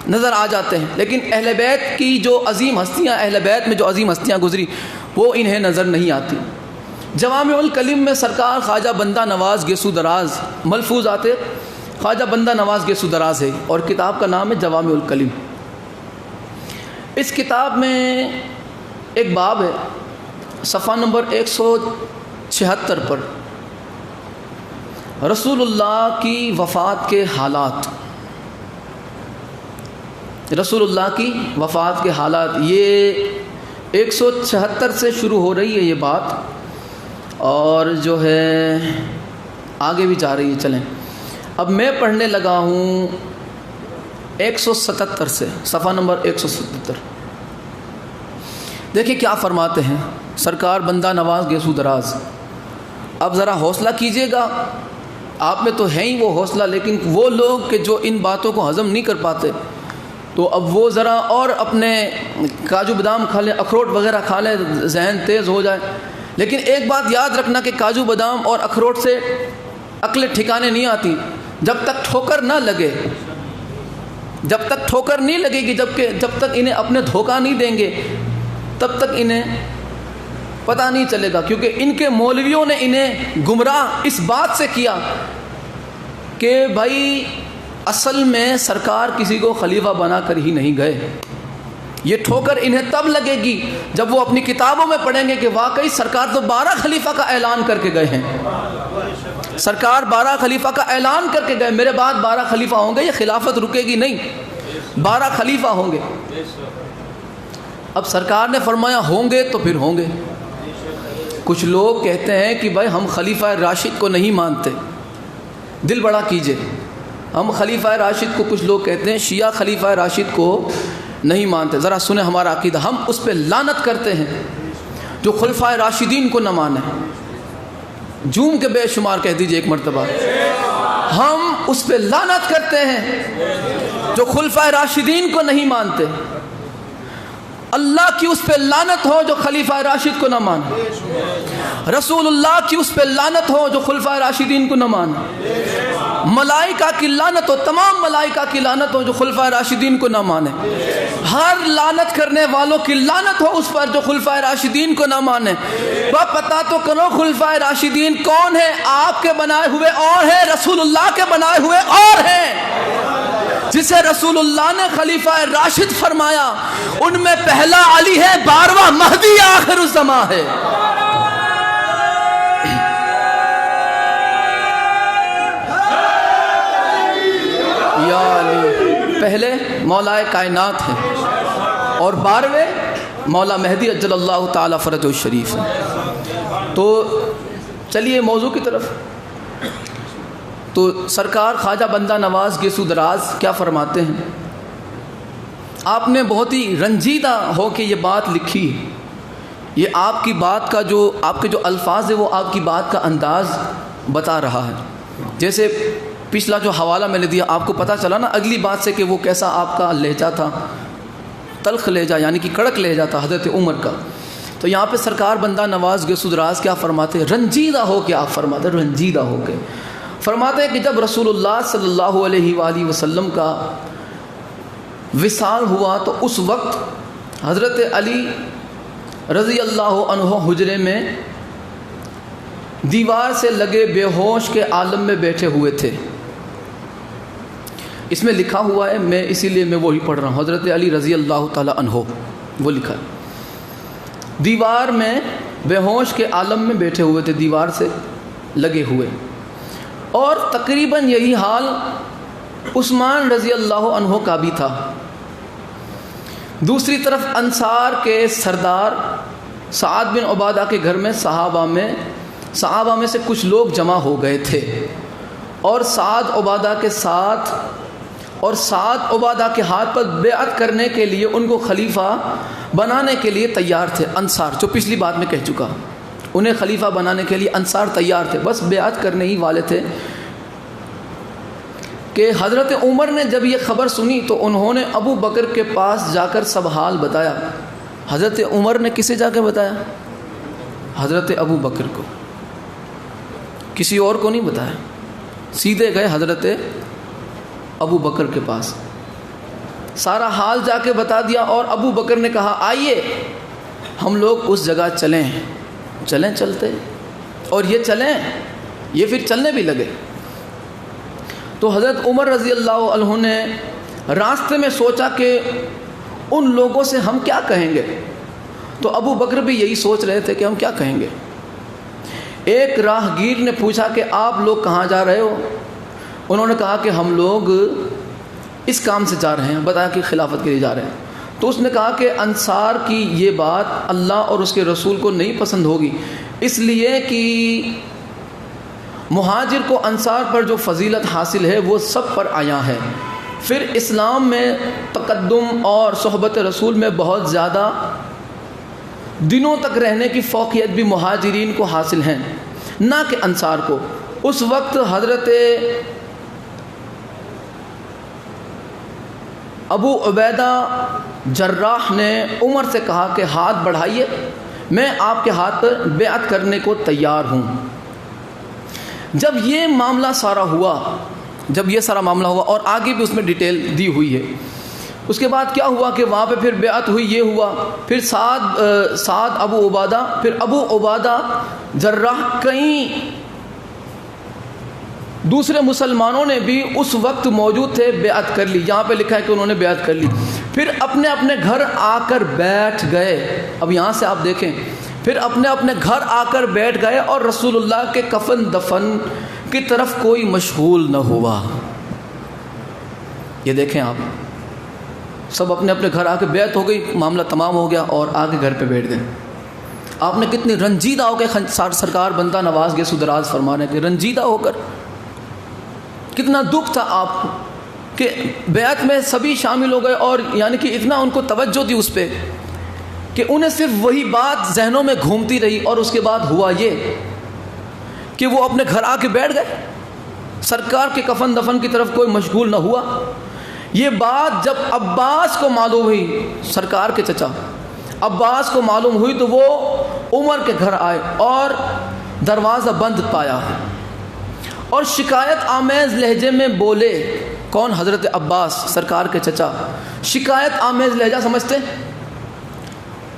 A: نظر آ جاتے ہیں, لیکن اہل بیت کی جو عظیم ہستیاں, اہل بیت میں جو عظیم ہستیاں گزری وہ انہیں نظر نہیں آتی. جوامع الکلم میں سرکار خواجہ بندہ نواز گیسو دراز, ملفوظات خواجہ بندہ نواز گیسو دراز ہے اور کتاب کا نام ہے جوامع الکلم. اس کتاب میں ایک باب ہے صفحہ نمبر 176 پر, رسول اللہ کی وفات کے حالات. رسول اللہ کی وفات کے حالات, یہ 176 سے شروع ہو رہی ہے یہ بات اور جو ہے آگے بھی جا رہی ہے. چلیں اب میں پڑھنے لگا ہوں 177 سے, صفحہ نمبر 177. دیکھیں کیا فرماتے ہیں سرکار بندہ نواز گیسو دراز. اب ذرا حوصلہ کیجئے گا, آپ میں تو ہے ہی وہ حوصلہ, لیکن وہ لوگ کہ جو ان باتوں کو ہضم نہیں کر پاتے تو اب وہ ذرا اور اپنے کاجو بادام کھا لیں, اخروٹ وغیرہ کھا لیں, ذہن تیز ہو جائے. لیکن ایک بات یاد رکھنا کہ کاجو بادام اور اخروٹ سے عقل ٹھکانے نہیں آتی جب تک ٹھوکر نہ لگے, جب تک ٹھوکر نہیں لگے گی, جب تک انہیں اپنے دھوکہ نہیں دیں گے تب تک انہیں پتہ نہیں چلے گا. کیونکہ ان کے مولویوں نے انہیں گمراہ اس بات سے کیا کہ بھائی اصل میں سرکار کسی کو خلیفہ بنا کر ہی نہیں گئے. یہ ٹھوکر انہیں تب لگے گی جب وہ اپنی کتابوں میں پڑھیں گے کہ واقعی سرکار تو 12 خلیفہ کا اعلان کر کے گئے ہیں. سرکار 12 خلیفہ کا اعلان کر کے گئے, میرے بعد 12 خلیفہ ہوں گے, یہ خلافت رکے گی نہیں, 12 خلیفہ ہوں گے. اب سرکار نے فرمایا ہوں گے تو پھر ہوں گے. کچھ لوگ کہتے ہیں کہ بھائی ہم خلیفہ راشد کو نہیں مانتے, دل بڑا کیجئے, ہم خلیفہ راشد کو, کچھ لوگ کہتے ہیں شیعہ خلیفہ راشد کو نہیں مانتے. ذرا سنیں ہمارا عقیدہ, ہم اس پہ لعنت کرتے ہیں جو خلفائے راشدین کو نہ مانے. جھوم کے بے شمار کہہ دیجئے ایک مرتبہ, ہم اس پہ لعنت کرتے ہیں جو خلفائے راشدین کو نہیں مانتے. اللہ کی اس پہ لعنت ہو جو خلیفہ راشد کو نہ مانے, رسول اللہ کی اس پہ لعنت ہو جو خلفائے راشدین کو نہ مانے, ملائکہ کی لعنت ہو, تمام ملائکہ کی لعنت ہو جو خلفائے راشدین کو نہ مانے. ہر لعنت کرنے والوں کی لعنت ہو اس پر جو خلفائے راشدین کو نہ مانے. پتہ تو کرو خلفائے راشدین کون ہیں؟ آپ کے بنائے ہوئے اور ہیں, رسول اللہ کے بنائے ہوئے اور ہیں. جسے رسول اللہ نے خلیفہ راشد فرمایا ان میں پہلا علی ہے, 12واں مہدی آخر الزماں ہے. یا علی پہلے مولا کائنات ہیں اور 12ویں مولا مہدی اجل اللہ تعالی فرجہ الشریف ہیں. تو چلیے موضوع کی طرف. تو سرکار خواجہ بندہ نواز گیسو دراز کیا فرماتے ہیں؟ آپ نے بہت ہی رنجیدہ ہو کے یہ بات لکھی. یہ آپ کی بات کا جو آپ کے جو الفاظ ہے وہ آپ کی بات کا انداز بتا رہا ہے. جیسے پچھلا جو حوالہ میں نے دیا آپ کو پتہ چلا نا اگلی بات سے کہ وہ کیسا آپ کا لہجہ تھا، تلخ لہجہ یعنی کہ کڑک لہجہ تھا حضرت عمر کا. تو یہاں پہ سرکار بندہ نواز گیسو دراز کیا فرماتے ہیں؟ رنجیدہ ہو کے آپ فرماتے ہیں، رنجیدہ ہو کے فرماتے ہیں کہ جب رسول اللہ صلی اللہ علیہ وآلہ وسلم کا وصال ہوا تو اس وقت حضرت علی رضی اللہ عنہ حجرے میں دیوار سے لگے بے ہوش کے عالم میں بیٹھے ہوئے تھے. اس میں لکھا ہوا ہے، میں اسی لیے میں وہی پڑھ رہا ہوں. حضرت علی رضی اللہ تعالی عنہ وہ لکھا ہے، دیوار میں بے ہوش کے عالم میں بیٹھے ہوئے تھے، دیوار سے لگے ہوئے. اور تقریباً یہی حال عثمان رضی اللہ عنہ کا بھی تھا. دوسری طرف انصار کے سردار سعد بن عبادہ کے گھر میں صحابہ میں سے کچھ لوگ جمع ہو گئے تھے اور سعد عبادہ کے ہاتھ پر بیعت کرنے کے لیے ان کو خلیفہ بنانے کے لیے تیار تھے. انصار جو پچھلی بات میں کہہ چکا، انہیں خلیفہ بنانے کے لیے انصار تیار تھے، بس بیعت کرنے ہی والے تھے کہ حضرت عمر نے جب یہ خبر سنی تو انہوں نے ابو بکر کے پاس جا کر سب حال بتایا. حضرت عمر نے کسے جا کے بتایا؟ حضرت ابو بکر کو، کسی اور کو نہیں بتایا. سیدھے گئے حضرت ابو بکر کے پاس، سارا حال جا کے بتا دیا. اور ابو بکر نے کہا آئیے ہم لوگ اس جگہ چلتے. اور یہ پھر چلنے بھی لگے. تو حضرت عمر رضی اللہ عنہ نے راستے میں سوچا کہ ان لوگوں سے ہم کیا کہیں گے. تو ابو بکر بھی یہی سوچ رہے تھے کہ ہم کیا کہیں گے. ایک راہگیر نے پوچھا کہ آپ لوگ کہاں جا رہے ہو؟ انہوں نے کہا کہ ہم لوگ اس کام سے جا رہے ہیں، بتایا کہ خلافت کے لیے جا رہے ہیں. تو اس نے کہا کہ انصار کی یہ بات اللہ اور اس کے رسول کو نہیں پسند ہوگی، اس لیے کہ مہاجر کو انصار پر جو فضیلت حاصل ہے وہ سب پر عیاں ہے. پھر اسلام میں تقدم اور صحبت رسول میں بہت زیادہ دنوں تک رہنے کی فوقیت بھی مہاجرین کو حاصل ہیں نہ کہ انصار کو. اس وقت حضرت ابو عبیدہ جراح نے عمر سے کہا کہ ہاتھ بڑھائیے، میں آپ کے ہاتھ پر بیعت کرنے کو تیار ہوں. جب یہ سارا معاملہ ہوا اور آگے بھی اس میں ڈیٹیل دی ہوئی ہے. اس کے بعد کیا ہوا کہ وہاں پہ پھر بیعت ہوئی، یہ ہوا. پھر سعد ابو عبادہ، پھر ابو عبادہ جراح، کئی دوسرے مسلمانوں نے بھی اس وقت موجود تھے، بیعت کر لی. یہاں پہ لکھا ہے کہ انہوں نے بیعت کر لی. پھر اپنے اپنے گھر آ کر بیٹھ گئے. اب یہاں سے آپ دیکھیں، پھر اپنے اپنے گھر آ کر بیٹھ گئے اور رسول اللہ کے کفن دفن کی طرف کوئی مشغول نہ ہوا. یہ دیکھیں آپ، سب اپنے اپنے گھر آ کے بیعت ہو گئی، معاملہ تمام ہو گیا اور آگے گھر پہ بیٹھ گئے. آپ نے کتنی رنجیدہ ہو کے سرکار بندہ نواز گیسو دراز فرمانے کے رنجیدہ ہو کر، کتنا دکھ تھا آپ کو کہ بیعت میں سبھی شامل ہو گئے اور یعنی کہ اتنا ان کو توجہ تھی اس پہ کہ انہیں صرف وہی بات ذہنوں میں گھومتی رہی. اور اس کے بعد ہوا یہ کہ وہ اپنے گھر آ کے بیٹھ گئے، سرکار کے کفن دفن کی طرف کوئی مشغول نہ ہوا. یہ بات جب عباس کو معلوم ہوئی، سرکار کے چچا عباس کو معلوم ہوئی تو وہ عمر کے گھر آئے اور دروازہ بند پایا اور شکایت آمیز لہجے میں بولے. کون؟ حضرت عباس سرکار کے چچا. شکایت آمیز لہجہ سمجھتے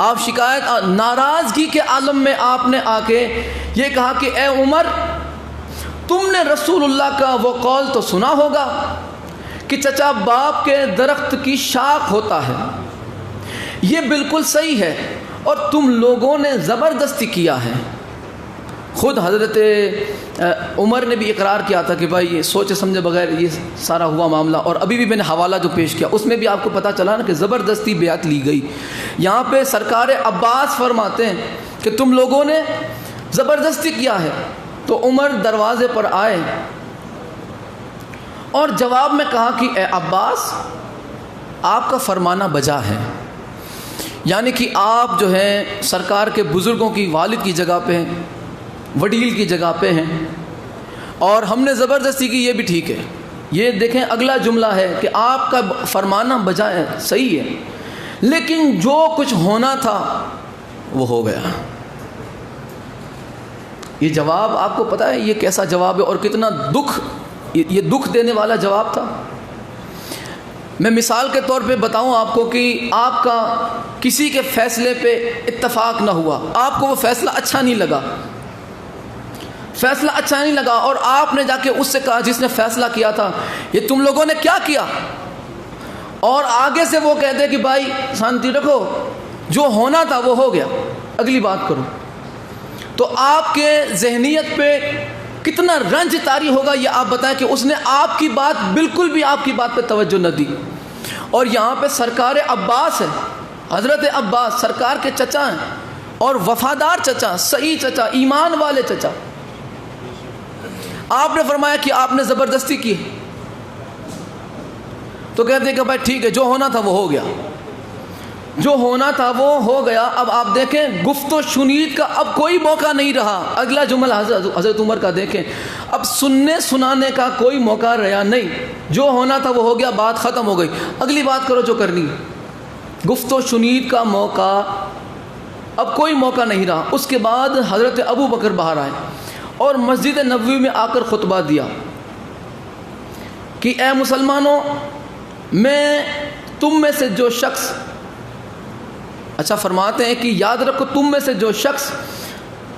A: آپ؟ شکایت، ناراضگی کے عالم میں آپ نے آ کے یہ کہا کہ اے عمر، تم نے رسول اللہ کا وہ قول تو سنا ہوگا کہ چچا باپ کے درخت کی شاخ ہوتا ہے. یہ بالکل صحیح ہے اور تم لوگوں نے زبردستی کیا ہے. خود حضرت عمر نے بھی اقرار کیا تھا کہ بھائی یہ سوچے سمجھے بغیر یہ سارا ہوا معاملہ. اور ابھی بھی میں نے حوالہ جو پیش کیا اس میں بھی آپ کو پتہ چلا نا کہ زبردستی بیعت لی گئی. یہاں پہ سرکار عباس فرماتے ہیں کہ تم لوگوں نے زبردستی کیا ہے؟ تو عمر دروازے پر آئے اور جواب میں کہا کہ اے عباس، آپ کا فرمانا بجا ہے، یعنی کہ آپ جو ہیں سرکار کے بزرگوں کی والد کی جگہ پہ ہیں، وڈیل کی جگہ پہ ہیں، اور ہم نے زبردستی کی، یہ بھی ٹھیک ہے۔ یہ دیکھیں اگلا جملہ ہے کہ آپ کا فرمانا بجا ہے، صحیح ہے، لیکن جو کچھ ہونا تھا وہ ہو گیا۔ یہ جواب آپ کو پتہ ہے یہ کیسا جواب ہے اور کتنا یہ دکھ دینے والا جواب تھا۔ میں مثال کے طور پہ بتاؤں آپ کو کہ آپ کا کسی کے فیصلے پہ اتفاق نہ ہوا، آپ کو وہ فیصلہ اچھا نہیں لگا اور آپ نے جا کے اس سے کہا جس نے فیصلہ کیا تھا، یہ تم لوگوں نے کیا کیا؟ اور آگے سے وہ کہتے کہ بھائی شانتی رکھو، جو ہونا تھا وہ ہو گیا، اگلی بات کرو۔ تو آپ کے ذہنیت پہ کتنا رنج طاری ہوگا یہ آپ بتائیں کہ اس نے آپ کی بات بالکل بھی آپ کی بات پہ توجہ نہ دی۔ اور یہاں پہ سرکار عباس ہے، حضرت عباس سرکار کے چچا ہیں، اور وفادار چچا، صحیح چچا، ایمان والے چچا۔ آپ نے فرمایا کہ آپ نے زبردستی کی، تو کہتے کہ بھائی ٹھیک ہے، جو ہونا تھا وہ ہو گیا، جو ہونا تھا وہ ہو گیا۔ اب آپ دیکھیں گفت و شنید کا اب کوئی موقع نہیں رہا۔ اگلا جملہ حضرت عمر کا دیکھیں، اب سننے سنانے کا کوئی موقع رہا نہیں، جو ہونا تھا وہ ہو گیا، بات ختم ہو گئی، اگلی بات کرو جو کرنی۔ گفت و شنید کا موقع اب کوئی موقع نہیں رہا۔ اس کے بعد حضرت ابو بکر باہر آئے اور مسجد نبوی میں آ کر خطبہ دیا کہ اے مسلمانوں، میں تم میں سے جو شخص، اچھا فرماتے ہیں کہ یاد رکھو تم میں سے جو شخص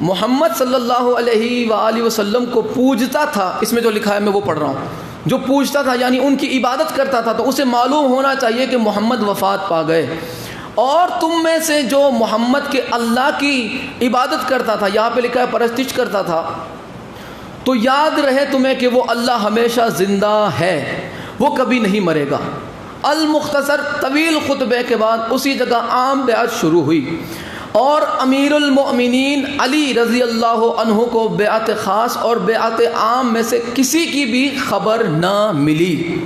A: محمد صلی اللہ علیہ وآلہ وسلم کو پوجتا تھا، اس میں جو لکھا ہے میں وہ پڑھ رہا ہوں، جو پوجتا تھا یعنی ان کی عبادت کرتا تھا، تو اسے معلوم ہونا چاہیے کہ محمد وفات پا گئے۔ اور تم میں سے جو محمد کے اللہ کی عبادت کرتا تھا، یہاں پہ لکھا ہے پرستش کرتا تھا، تو یاد رہے تمہیں کہ وہ اللہ ہمیشہ زندہ ہے، وہ کبھی نہیں مرے گا۔ المختصر طویل خطبے کے بعد اسی جگہ عام بیعت شروع ہوئی، اور امیر المؤمنین علی رضی اللہ عنہ کو بیعت خاص اور بیعت عام میں سے کسی کی بھی خبر نہ ملی،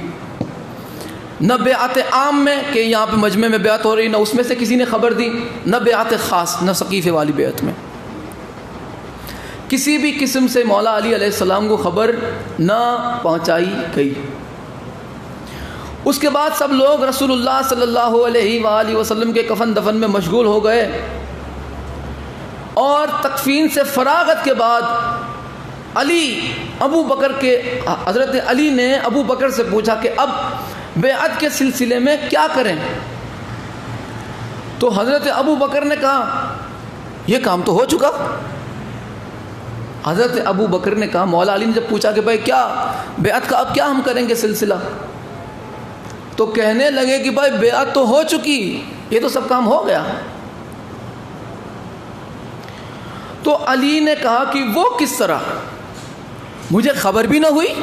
A: نہ بیعت عام میں کہ یہاں پہ مجمع میں بیعت ہو رہی، نہ اس میں سے کسی نے خبر دی، نہ بیعت خاص، نہ سقیفے والی بیعت میں کسی بھی قسم سے مولا علی علیہ السلام کو خبر نہ پہنچائی گئی۔ اس کے بعد سب لوگ رسول اللہ صلی اللہ علیہ وآلہ وسلم کے کفن دفن میں مشغول ہو گئے، اور تکفین سے فراغت کے بعد حضرت علی نے ابو بکر سے پوچھا کہ اب بیعت کے سلسلے میں کیا کریں؟ تو حضرت ابو بکر نے کہا یہ کام تو ہو چکا۔ حضرت ابو بکر نے کہا، مولا علی نے جب پوچھا کہ بھائی کیا بیعت کا اب کیا ہم کریں گے سلسلہ، تو کہنے لگے کہ بھائی بیعت تو ہو چکی، یہ تو سب کام ہو گیا۔ تو علی نے کہا کہ وہ کس طرح، مجھے خبر بھی نہ ہوئی۔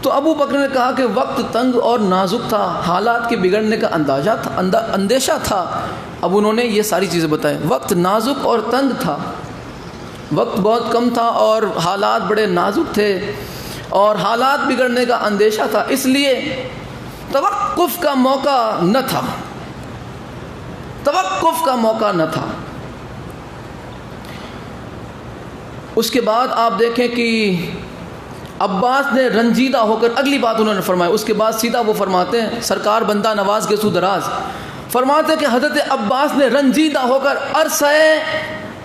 A: تو ابو بکر نے کہا کہ وقت تنگ اور نازک تھا، حالات کے بگڑنے کا اندیشہ تھا۔ اب انہوں نے یہ ساری چیزیں بتائیں، وقت نازک اور تنگ تھا، وقت بہت کم تھا اور حالات بڑے نازک تھے اور حالات بگڑنے کا اندیشہ تھا، اس لیے توقف کا موقع نہ تھا، توقف کا موقع نہ تھا۔ اس کے بعد آپ دیکھیں کہ عباس نے رنجیدہ ہو کر اگلی بات انہوں نے فرمائی، اس کے بعد سیدھا وہ فرماتے ہیں، سرکار بندہ نواز کے سو دراز فرماتے ہیں کہ حضرت عباس نے رنجیدہ ہو کر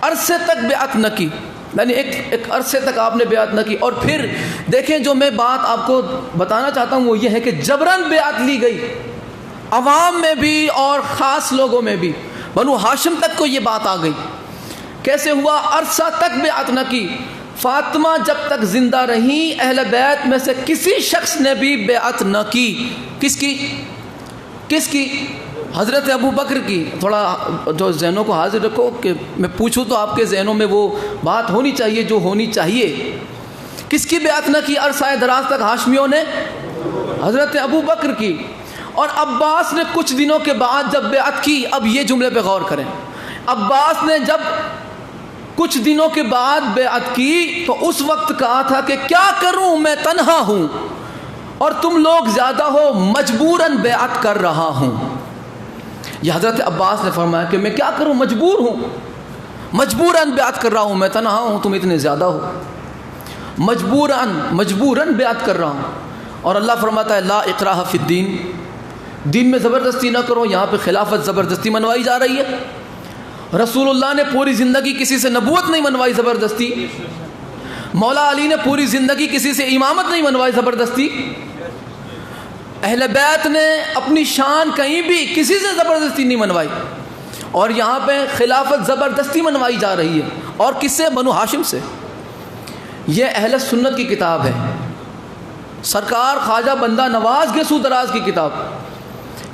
A: عرصے تک بیعت نہ کی، یعنی ایک عرصے تک آپ نے بیعت نہ کی۔ اور پھر دیکھیں جو میں بات آپ کو بتانا چاہتا ہوں وہ یہ ہے کہ جبراً بیعت لی گئی، عوام میں بھی اور خاص لوگوں میں بھی، بنو ہاشم تک کو یہ بات آ گئی۔ کیسے ہوا؟ عرصہ تک بیعت نہ کی۔ فاطمہ جب تک زندہ رہی اہل بیت میں سے کسی شخص نے بھی بیعت نہ کی۔ کس کی؟ حضرت ابو بکر کی۔ تھوڑا جو ذہنوں کو حاضر رکھو کہ میں پوچھوں تو آپ کے ذہنوں میں وہ بات ہونی چاہیے جو ہونی چاہیے۔ کس کی بیعت نہ کی عرصہ دراز تک ہاشمیوں نے؟ حضرت ابو بکر کی۔ اور عباس نے کچھ دنوں کے بعد جب بیعت کی، اب یہ جملے پہ غور کریں، عباس نے جب کچھ دنوں کے بعد بیعت کی تو اس وقت کہا تھا کہ کیا کروں میں تنہا ہوں اور تم لوگ زیادہ ہو، مجبوراً بیعت کر رہا ہوں۔ یہ حضرت عباس نے فرمایا کہ میں کیا کروں، مجبور ہوں، مجبوراً بیعت کر رہا ہوں، میں تنہا ہوں، تم اتنے زیادہ ہو، مجبوراً بیعت کر رہا ہوں۔ اور اللہ فرماتا ہے لا اکراہ فی الدین، دین میں زبردستی نہ کرو۔ یہاں پہ خلافت زبردستی منوائی جا رہی ہے۔ رسول اللہ نے پوری زندگی کسی سے نبوت نہیں منوائی زبردستی، مولا علی نے پوری زندگی کسی سے امامت نہیں منوائی زبردستی، اہل بیت نے اپنی شان کہیں بھی کسی سے زبردستی نہیں منوائی، اور یہاں پہ خلافت زبردستی منوائی جا رہی ہے۔ اور کس سے؟ بنو ہاشم سے۔ یہ اہل سنت کی کتاب ہے، سرکار خواجہ بندہ نواز کے سو دراز کی کتاب،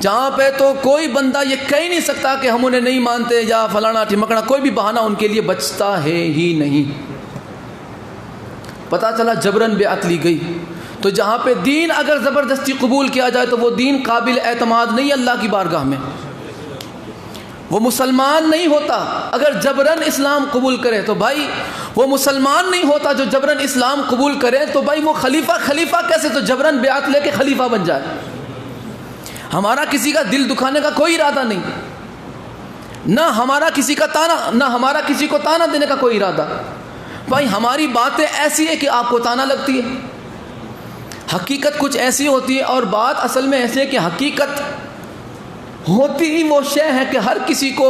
A: جہاں پہ تو کوئی بندہ یہ کہہ نہیں سکتا کہ ہم انہیں نہیں مانتے یا فلانا ٹھمکنا، کوئی بھی بہانہ ان کے لیے بچتا ہے ہی نہیں۔ پتہ چلا جبرن بیعت لی گئی، تو جہاں پہ دین اگر زبردستی قبول کیا جائے تو وہ دین قابل اعتماد نہیں اللہ کی بارگاہ میں، وہ مسلمان نہیں ہوتا۔ اگر جبرن اسلام قبول کرے تو بھائی وہ مسلمان نہیں ہوتا، جو جبرن اسلام قبول کرے تو بھائی وہ خلیفہ کیسے؟ تو جبرن بیعت لے کے خلیفہ بن جائے۔ ہمارا کسی کا دل دکھانے کا کوئی ارادہ نہیں، نہ ہمارا کسی کو تانا دینے کا کوئی ارادہ۔ بھائی ہماری باتیں ایسی ہے کہ آپ کو تانا لگتی ہے، حقیقت کچھ ایسی ہوتی ہے، اور بات اصل میں ایسی ہے کہ حقیقت ہوتی ہی وہ شے ہے کہ ہر کسی کو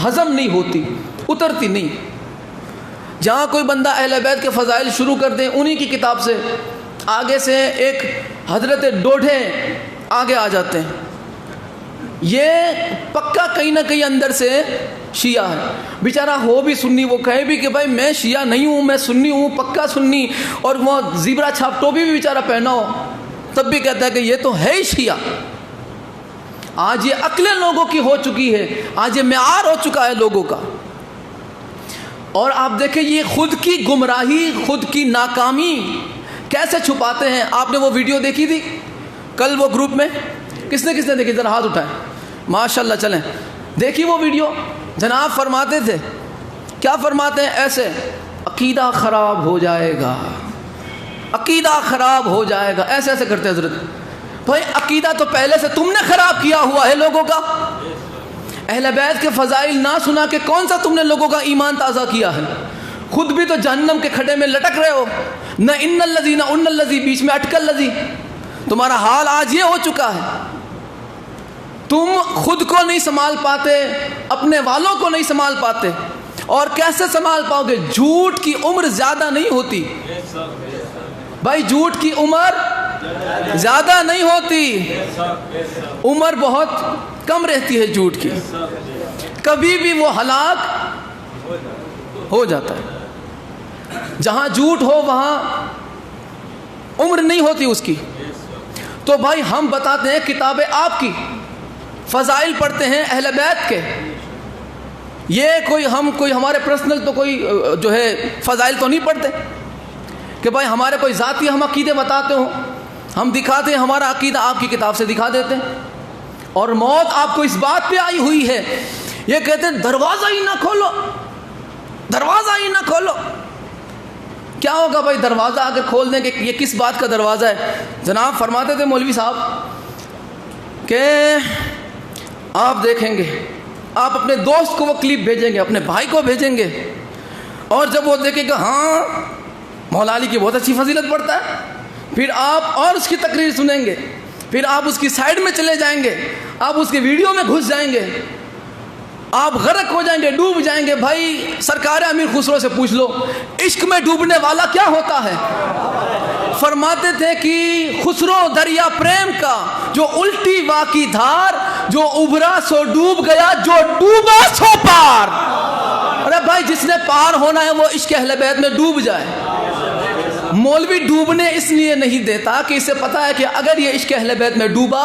A: ہضم نہیں ہوتی، اترتی نہیں۔ جہاں کوئی بندہ اہل بیت کے فضائل شروع کر دیں، انہی کی کتاب سے آگے سے ایک حضرت ڈوڈھے آگے آ جاتے ہیں، یہ پکا کہیں نہ کہیں اندر سے شیعہ ہے، بیچارہ ہو بھی سنی، وہ کہے بھی کہ بھائی میں شیعہ نہیں ہوں، میں سنی ہوں، پکا سنی، اور وہ زیبرا چھاپ ٹوپی بھی بیچارہ پہنا ہو، تب بھی کہتا ہے کہ یہ تو ہے ہی شیعہ۔ آج یہ عقلیں لوگوں کی ہو چکی ہے، آج یہ معیار ہو چکا ہے لوگوں کا۔ اور آپ دیکھیں یہ خود کی گمراہی، خود کی ناکامی کیسے چھپاتے ہیں۔ آپ نے وہ ویڈیو دیکھی تھی کل وہ گروپ میں؟ کس نے دیکھی؟ ذرا ہاتھ اٹھائیں، ماشاءاللہ، چلیں دیکھی وہ ویڈیو۔ جناب فرماتے تھے، کیا فرماتے ہیں؟ ایسے عقیدہ خراب ہو جائے گا، عقیدہ خراب ہو جائے گا، ایسے ایسے کرتے حضرت۔ بھائی عقیدہ تو پہلے سے تم نے خراب کیا ہوا ہے لوگوں کا، اہل بیت کے فضائل نہ سنا کے کون سا تم نے لوگوں کا ایمان تازہ کیا ہے؟ خود بھی تو جہنم کے کھڈے میں لٹک رہے ہو، نہ ان الذی نہ ان الذی، بیچ میں اٹکل الذی۔ تمہارا حال آج یہ ہو چکا ہے، تم خود کو نہیں سنبھال پاتے، اپنے والوں کو نہیں سنبھال پاتے، اور کیسے سنبھال پاؤ گے؟ جھوٹ کی عمر زیادہ نہیں ہوتی بھائی، جھوٹ کی عمر زیادہ نہیں ہوتی، عمر بہت کم رہتی ہے جھوٹ کی، کبھی بھی وہ ہلاک ہو جاتا ہے۔ جہاں جھوٹ ہو وہاں عمر نہیں ہوتی اس کی۔ تو بھائی ہم بتاتے ہیں کتابیں آپ کی، فضائل پڑھتے ہیں اہل بیت کے، یہ کوئی ہمارے پرسنل تو کوئی جو ہے فضائل تو نہیں پڑھتے کہ بھائی ہمارے کوئی ذاتی ہم عقیدے بتاتے ہوں، ہم دکھاتے ہیں ہمارا عقیدہ آپ کی کتاب سے دکھا دیتے ہیں۔ اور موت آپ کو اس بات پہ آئی ہوئی ہے، یہ کہتے ہیں دروازہ ہی نہ کھولو، دروازہ ہی نہ کھولو۔ کیا ہوگا بھائی دروازہ اگر کھول دیں کہ یہ کس بات کا دروازہ ہے؟ جناب فرماتے تھے مولوی صاحب کہ آپ دیکھیں گے، آپ اپنے دوست کو وہ کلپ بھیجیں گے، اپنے بھائی کو بھیجیں گے، اور جب وہ دیکھیں گے ہاں مولا علی کی بہت اچھی فضیلت پڑھتا ہے، پھر آپ اور اس کی تقریر سنیں گے، پھر آپ اس کی سائڈ میں چلے جائیں گے، آپ اس کے ویڈیو میں گھس جائیں گے، آپ غرق ہو جائیں گے، ڈوب جائیں گے۔ بھائی سرکار امیر خسرو سے پوچھ لو عشق میں ڈوبنے والا کیا ہوتا ہے؟ فرماتے تھے کہ خسرو دریا پریم کا، جو الٹی واقعی دھار، جو ابھرا سو ڈوب گیا، جو ڈوبا سو پار۔ ارے بھائی جس نے پار ہونا ہے وہ عشق اہل بیت میں ڈوب جائے۔ مولوی ڈوبنے اس لیے نہیں دیتا کہ اسے پتا ہے کہ اگر یہ عشق اہل بیت میں ڈوبا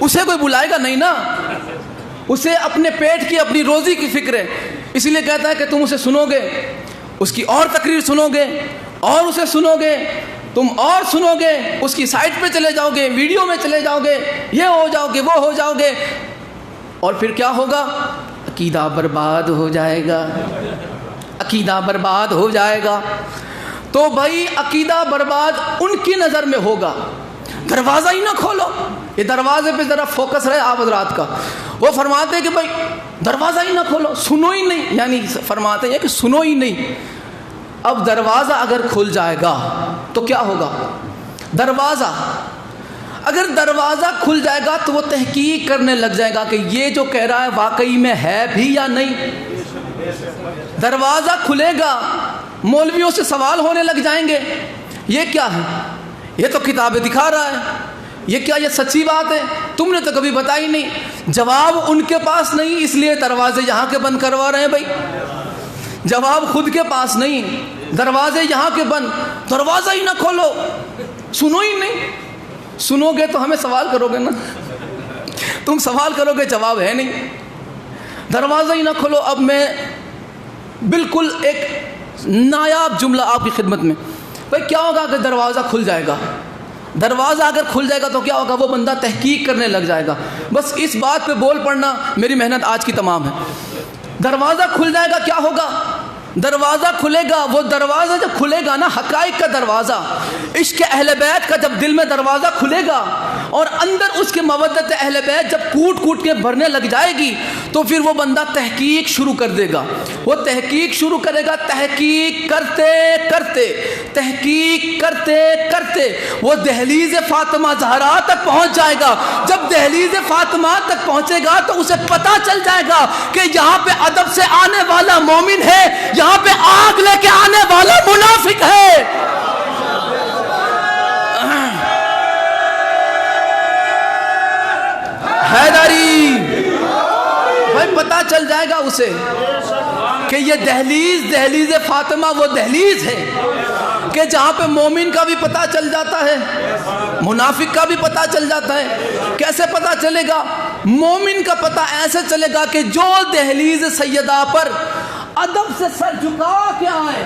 A: اسے کوئی بلائے گا نہیں نا، اسے اپنے پیٹ کی اپنی روزی کی فکر ہے، اسی لیے کہتا ہے کہ تم اسے سنو گے، اس کی اور تقریر سنو گے، اور اسے سنو گے، تم اور سنو گے، اس کی سائٹ پہ چلے جاؤ گے، ویڈیو میں چلے جاؤ گے، یہ ہو جاؤ گے، وہ ہو جاؤ گے۔ اور پھر کیا ہوگا؟ عقیدہ برباد ہو جائے گا، عقیدہ برباد ہو جائے گا۔ تو بھائی عقیدہ برباد ان کی نظر میں ہوگا، دروازہ ہی نہ کھولو۔ یہ دروازے پہ ذرا فوکس رہے آپ حضرات کا۔ وہ فرماتے ہیں کہ بھائی دروازہ ہی نہ کھولو، سنو ہی نہیں، یعنی فرماتے ہیں کہ سنو ہی نہیں۔ اب دروازہ اگر کھل جائے گا تو کیا ہوگا؟ دروازہ اگر دروازہ کھل جائے گا تو وہ تحقیق کرنے لگ جائے گا کہ یہ جو کہہ رہا ہے واقعی میں ہے بھی یا نہیں۔ دروازہ کھلے گا، مولویوں سے سوال ہونے لگ جائیں گے، یہ کیا ہے؟ یہ تو کتابیں دکھا رہا ہے، یہ کیا، یہ سچی بات ہے؟ تم نے تو کبھی بتائی نہیں۔ جواب ان کے پاس نہیں، اس لیے دروازے یہاں کے بند کروا رہے ہیں بھائی۔ جواب خود کے پاس نہیں، دروازے یہاں کے بند۔ دروازہ ہی نہ کھولو، سنو ہی نہیں۔ سنو گے تو ہمیں سوال کرو گے نا، تم سوال کرو گے، جواب ہے نہیں۔ دروازہ ہی نہ کھولو۔ اب میں بالکل ایک نایاب جملہ آپ کی خدمت میں، بھائی کیا ہوگا کہ دروازہ کھل جائے گا؟ دروازہ اگر کھل جائے گا تو کیا ہوگا؟ وہ بندہ تحقیق کرنے لگ جائے گا۔ بس اس بات پہ بول پڑنا میری محنت آج کی تمام ہے۔ دروازہ کھل جائے گا، کیا ہوگا؟ دروازہ کھلے گا۔ وہ دروازہ جب کھلے گا نا، حقائق کا دروازہ، عشق اہل بیت کا جب دل میں دروازہ کھلے گا اور اندر اس کے مودت اہل بیت جب کوٹ کوٹ کے بھرنے لگ جائے گی، تو پھر وہ بندہ تحقیق شروع کر دے گا۔ وہ تحقیق شروع کرے گا، تحقیق کرتے کرتے، تحقیق کرتے کرتے وہ دہلیز فاطمہ زہرا تک پہنچ جائے گا۔ جب دہلیز فاطمہ تک پہنچے گا تو اسے پتہ چل جائے گا کہ یہاں پہ ادب سے آنے والا مومن ہے، یہاں پہ آگ لے کے آنے والا منافق ہے۔ حیدری بھائی پتہ چل جائے گا اسے کہ یہ دہلیز فاطمہ وہ دہلیز ہے کہ جہاں پہ مومن کا بھی پتہ چل جاتا ہے، منافق کا بھی پتہ چل جاتا ہے۔ کیسے پتہ چلے گا؟ مومن کا پتہ ایسے چلے گا کہ جو دہلیز سیدہ پر ادب سے سر جھکا کے آئے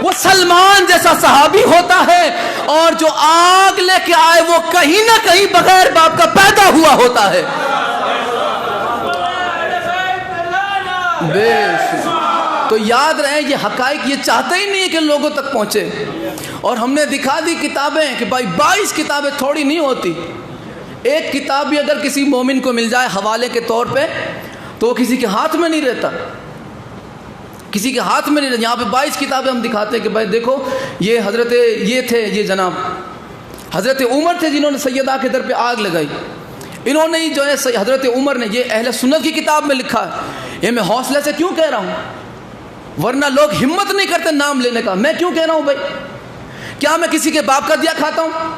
A: وہ سلمان جیسا صحابی ہوتا ہے، اور جو آگ لے کے آئے وہ کہیں نہ کہیں بغیر باپ کا پیدا ہوا ہوتا ہے۔ تو یاد رہے یہ حقائق یہ چاہتے ہی نہیں ہے کہ لوگوں تک پہنچے، اور ہم نے دکھا دی کتابیں کہ بھائی 22 کتابیں تھوڑی نہیں ہوتی۔ ایک کتاب بھی اگر کسی مومن کو مل جائے حوالے کے طور پہ تو وہ کسی کے ہاتھ میں نہیں رہتا، کسی کے ہاتھ میں نہیں رہتا۔ یہاں پہ 22 کتابیں ہم دکھاتے ہیں کہ بھائی دیکھو یہ حضرت یہ تھے، یہ جناب حضرت عمر تھے جنہوں نے سیدہ کے در پہ آگ لگائی۔ انہوں نے جو ہے حضرت عمر نے، یہ اہل سنت کی کتاب میں لکھا ہے۔ یہ میں حوصلے سے کیوں کہہ رہا ہوں، ورنہ لوگ ہمت نہیں کرتے نام لینے کا۔ میں کیوں کہہ رہا ہوں بھائی؟ کیا میں کسی کے باپ کا دیا کھاتا ہوں؟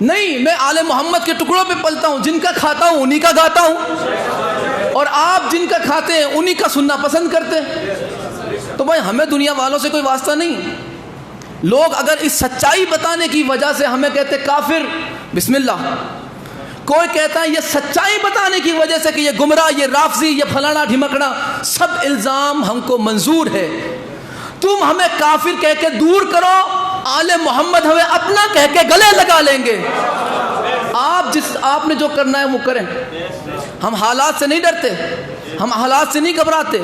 A: نہیں، میں آل محمد کے ٹکڑوں پہ پلتا ہوں، جن کا کھاتا ہوں انہی کا گاتا ہوں، اور آپ جن کا کھاتے ہیں انہی کا سننا پسند کرتے ہیں۔ تو بھائی ہمیں دنیا والوں سے کوئی واسطہ نہیں۔ لوگ اگر اس سچائی بتانے کی وجہ سے ہمیں کہتے کافر، بسم اللہ۔ کوئی کہتا ہے یہ سچائی بتانے کی وجہ سے کہ یہ گمراہ، یہ رافضی، یہ پھلانا ڈھمکنا، سب الزام ہم کو منظور ہے۔ تم ہمیں کافر کہہ کے دور کرو، آل محمد ہمیں اپنا کہہ کے گلے لگا لیں گے۔ آپ نے جو کرنا ہے وہ کریں، ہم حالات سے نہیں ڈرتے، ہم حالات سے نہیں گھبراتے۔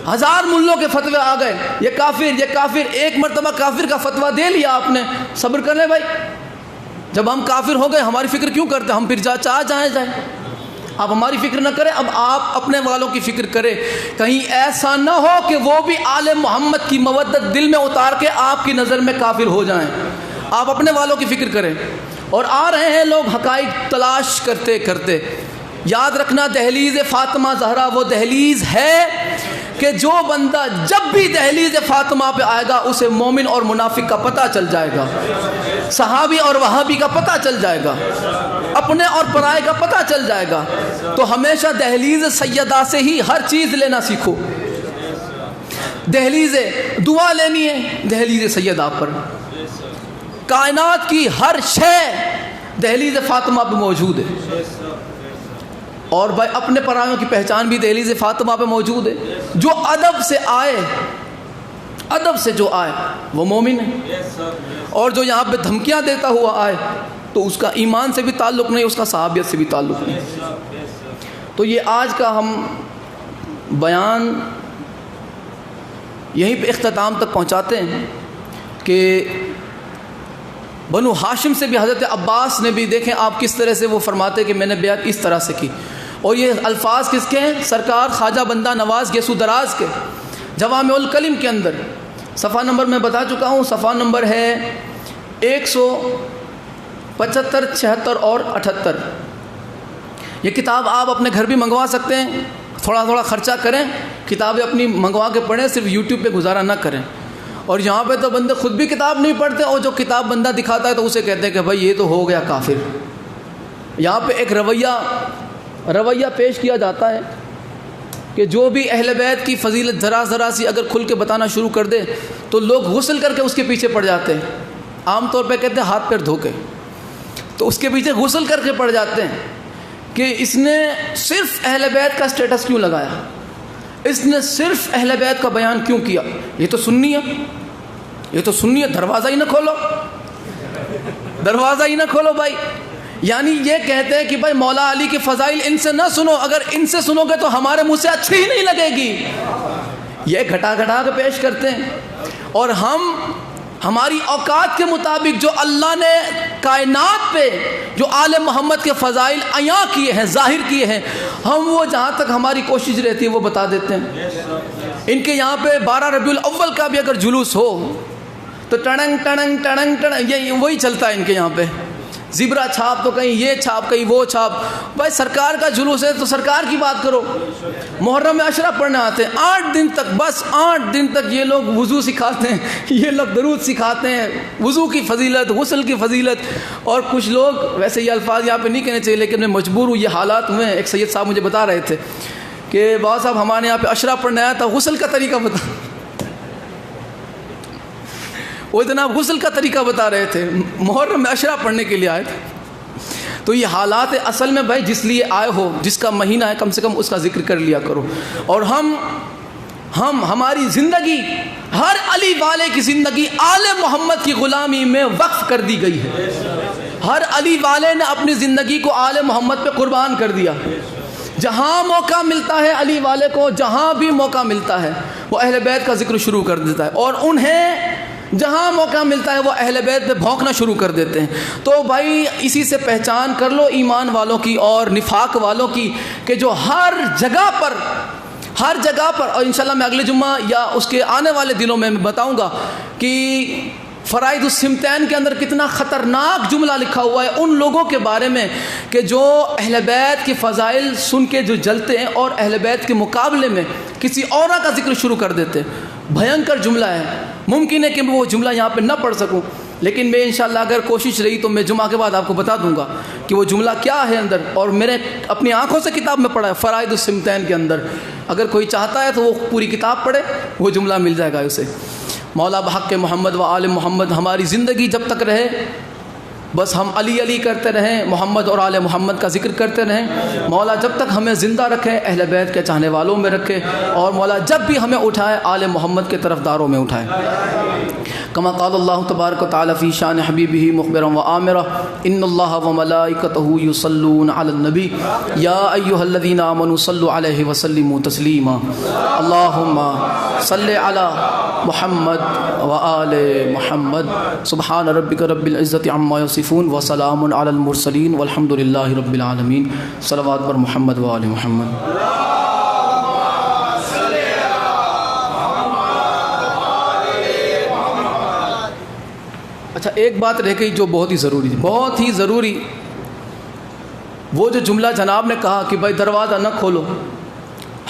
A: 1000 ملوں کے فتوے آ گئے، یہ کافر، یہ کافر، ایک مرتبہ کافر کا فتویٰ دے لیا آپ نے، صبر کر لیں بھائی۔ جب ہم کافر ہو گئے ہماری فکر کیوں کرتے؟ ہم پھر جائیں۔ آپ ہماری فکر نہ کریں، اب آپ اپنے والوں کی فکر کریں۔ کہیں ایسا نہ ہو کہ وہ بھی آل محمد کی مودت دل میں اتار کے آپ کی نظر میں کافر ہو جائیں۔ آپ اپنے والوں کی فکر کریں۔ اور آ رہے ہیں لوگ حقائق تلاش کرتے کرتے۔ یاد رکھنا دہلیز فاطمہ زہرا وہ دہلیز ہے کہ جو بندہ جب بھی دہلیز فاطمہ پہ آئے گا اسے مومن اور منافق کا پتہ چل جائے گا، صحابی اور وہابی کا پتہ چل جائے گا، اپنے اور پرائے کا پتہ چل جائے گا۔ تو ہمیشہ دہلیز سیدہ سے ہی ہر چیز لینا سیکھو۔ دہلیز دعا لینی ہے دہلیز سیدہ پر، کائنات کی ہر شے دہلیز فاطمہ پہ موجود ہے، اور بھائی اپنے پرائیوں کی پہچان بھی دہلیز فاطمہ پہ موجود ہے۔ جو ادب سے آئے، ادب سے جو آئے وہ مومن ہے، اور جو یہاں پہ دھمکیاں دیتا ہوا آئے تو اس کا ایمان سے بھی تعلق نہیں، اس کا صحابیت سے بھی تعلق نہیں۔ تو یہ آج کا ہم بیان یہیں پہ اختتام تک پہنچاتے ہیں کہ بنو ہاشم سے بھی حضرت عباس نے بھی دیکھیں آپ کس طرح سے وہ فرماتے کہ میں نے بیعت اس طرح سے کی. اور یہ الفاظ کس کے ہیں؟ سرکار خواجہ بندہ نواز گیسو دراز کے جوامع الکلم کے اندر. صفحہ نمبر میں بتا چکا ہوں، صفحہ نمبر ہے 175 76 اور 78. یہ کتاب آپ اپنے گھر بھی منگوا سکتے ہیں، تھوڑا تھوڑا خرچہ کریں، کتابیں اپنی منگوا کے پڑھیں، صرف یوٹیوب پہ گزارا نہ کریں. اور یہاں پہ تو بندے خود بھی کتاب نہیں پڑھتے، اور جو کتاب بندہ دکھاتا ہے تو اسے کہتے ہیں کہ بھائی یہ تو ہو گیا کافر. یہاں پہ ایک رویہ پیش کیا جاتا ہے کہ جو بھی اہل بیت کی فضیلت ذرا سی اگر کھل کے بتانا شروع کر دے تو لوگ غسل کر کے اس کے پیچھے پڑ جاتے ہیں. عام طور پہ کہتے ہیں ہاتھ پیر دھو کے، تو اس کے پیچھے غسل کر کے پڑ جاتے ہیں کہ اس نے صرف اہل بیت کا سٹیٹس کیوں لگایا، اس نے صرف اہل بیت کا بیان کیوں کیا. یہ تو سنی ہے، دروازہ ہی نہ کھولو بھائی. یعنی یہ کہتے ہیں کہ بھائی مولا علی کے فضائل ان سے نہ سنو، اگر ان سے سنو گے تو ہمارے منہ سے اچھی ہی نہیں لگے گی. یہ گھٹا کے پیش کرتے ہیں. اور ہماری اوقات کے مطابق جو اللہ نے کائنات پہ جو آل محمد کے فضائل عیاں کیے ہیں، ظاہر کیے ہیں، ہم وہ جہاں تک ہماری کوشش رہتی ہے وہ بتا دیتے ہیں. ان کے یہاں پہ 12 ربیع الاول کا بھی اگر جلوس ہو تو ٹڑنگ ٹڑنگ ٹڑنگ ٹڑنگ یہ وہی چلتا ہے ان کے یہاں پہ. زبرا چھاپ تو کہیں یہ چھاپ کہیں وہ چھاپ. بھائی سرکار کا جلوس ہے تو سرکار کی بات کرو. محرم میں عشرہ پڑھنے آتے ہیں 8 دن تک، بس 8 دن تک یہ لوگ وضو سکھاتے ہیں، یہ لوگ درود سکھاتے ہیں، وضو کی فضیلت، غسل کی فضیلت. اور کچھ لوگ، ویسے یہ الفاظ یہاں پہ نہیں کہنے چاہیے لیکن میں مجبور ہوں، یہ حالات ہوئے ہیں. ایک سید صاحب مجھے بتا رہے تھے کہ بابا صاحب ہمارے یہاں پہ عشرہ پڑھنے آیا تھا، غسل کا طریقہ بتا، وہ جناب غسل کا طریقہ بتا رہے تھے، محرم میں عشرہ پڑھنے کے لیے آئے تھے. تو یہ حالات اصل میں بھائی جس لیے آئے ہو، جس کا مہینہ ہے کم سے کم اس کا ذکر کر لیا کرو. اور ہماری زندگی، ہر علی والے کی زندگی آل محمد کی غلامی میں وقف کر دی گئی ہے. ہر علی والے نے اپنی زندگی کو آل محمد پہ قربان کر دیا. جہاں موقع ملتا ہے علی والے کو، جہاں بھی موقع ملتا ہے وہ اہل بیت کا ذکر شروع کر دیتا ہے، اور انہیں جہاں موقع ملتا ہے وہ اہل بیت پہ بھونکنا شروع کر دیتے ہیں. تو بھائی اسی سے پہچان کر لو ایمان والوں کی اور نفاق والوں کی کہ جو ہر جگہ پر، اور انشاءاللہ میں اگلے جمعہ یا اس کے آنے والے دنوں میں بتاؤں گا کہ فرائض السمتین کے اندر کتنا خطرناک جملہ لکھا ہوا ہے ان لوگوں کے بارے میں کہ جو اہل بیت کے فضائل سن کے جو جلتے ہیں اور اہل بیت کے مقابلے میں کسی اور کا ذکر شروع کر دیتے ہیں. بھینکر جملہ ہے. ممکن ہے کہ میں وہ جملہ یہاں پہ نہ پڑھ سکوں، لیکن میں انشاءاللہ اگر کوشش رہی تو میں جمعہ کے بعد آپ کو بتا دوں گا کہ وہ جملہ کیا ہے اندر. اور میں نے اپنی آنکھوں سے کتاب میں پڑھا ہے فرائض السمتین کے اندر. اگر کوئی چاہتا ہے تو وہ پوری کتاب پڑھے، وہ جملہ مل جائے گا اسے. مولا بحق محمد و آل محمد ہماری زندگی جب تک رہے بس ہم علی علی کرتے رہیں، محمد اور آل محمد کا ذکر کرتے رہیں. مولا جب تک ہمیں زندہ رکھے اہل بیت کے چاہنے والوں میں رکھے، اور مولا جب بھی ہمیں اٹھائے آل محمد کے طرفداروں میں اٹھائے. کما قال اللہ تبارک و تعالی فی شان حبیبہ مخبرا و آمرا ان اللہ و ملائکتہ یصلون علی النبی یا ایھا الذین آمنوا صلوا علیہ وسلموا تسلیما. اللہم صل علی محمد و آل محمد. سبحان ربک رب العزت عما یصفون وسلام علی المرسلین والحمد للہ رب العالمین. صلوات بر محمد و آل محمد. اچھا ایک بات رہ گئی جو بہت ہی ضروری تھی، بہت ہی ضروری. وہ جو جملہ جناب نے کہا کہ بھائی دروازہ نہ کھولو،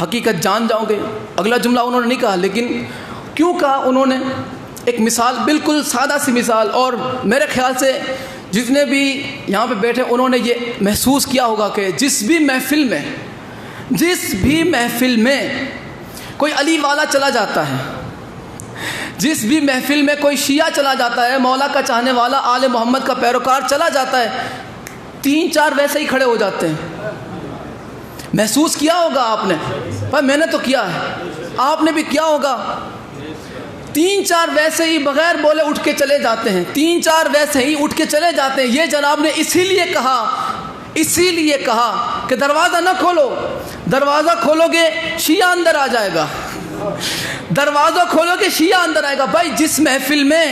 A: حقیقت جان جاؤ گے. اگلا جملہ انہوں نے نہیں کہا، لیکن کیوں کہا انہوں نے؟ ایک مثال، بالکل سادہ سی مثال. اور میرے خیال سے جتنے بھی یہاں پہ بیٹھے انہوں نے یہ محسوس کیا ہوگا کہ جس بھی محفل میں کوئی علی والا چلا جاتا ہے، جس بھی محفل میں کوئی شیعہ چلا جاتا ہے، مولا کا چاہنے والا آل محمد کا پیروکار چلا جاتا ہے، 3-4 ویسے ہی کھڑے ہو جاتے ہیں. محسوس کیا ہوگا آپ نے؟ بھائی میں نے تو کیا ہے، آپ نے بھی کیا ہوگا. 3-4 ویسے ہی بغیر بولے اٹھ کے چلے جاتے ہیں، 3-4 ویسے ہی اٹھ کے چلے جاتے ہیں. یہ جناب نے اسی لیے کہا اسی لیے کہا کہ دروازہ نہ کھولو، دروازہ کھولو گے شیعہ اندر آ جائے گا، دروازہ کھولو گے شیعہ اندر آئے گا۔ بھائی جس محفل میں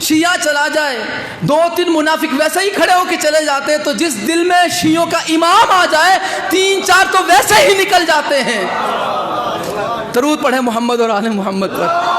A: شیعہ چلا جائے 2-3 منافق ویسے ہی کھڑے ہو کے چلے جاتے ہیں، تو جس دل میں شیعوں کا امام آ جائے 3-4 تو ویسے ہی نکل جاتے ہیں۔ درود پڑھیں محمد اور آل محمد پر۔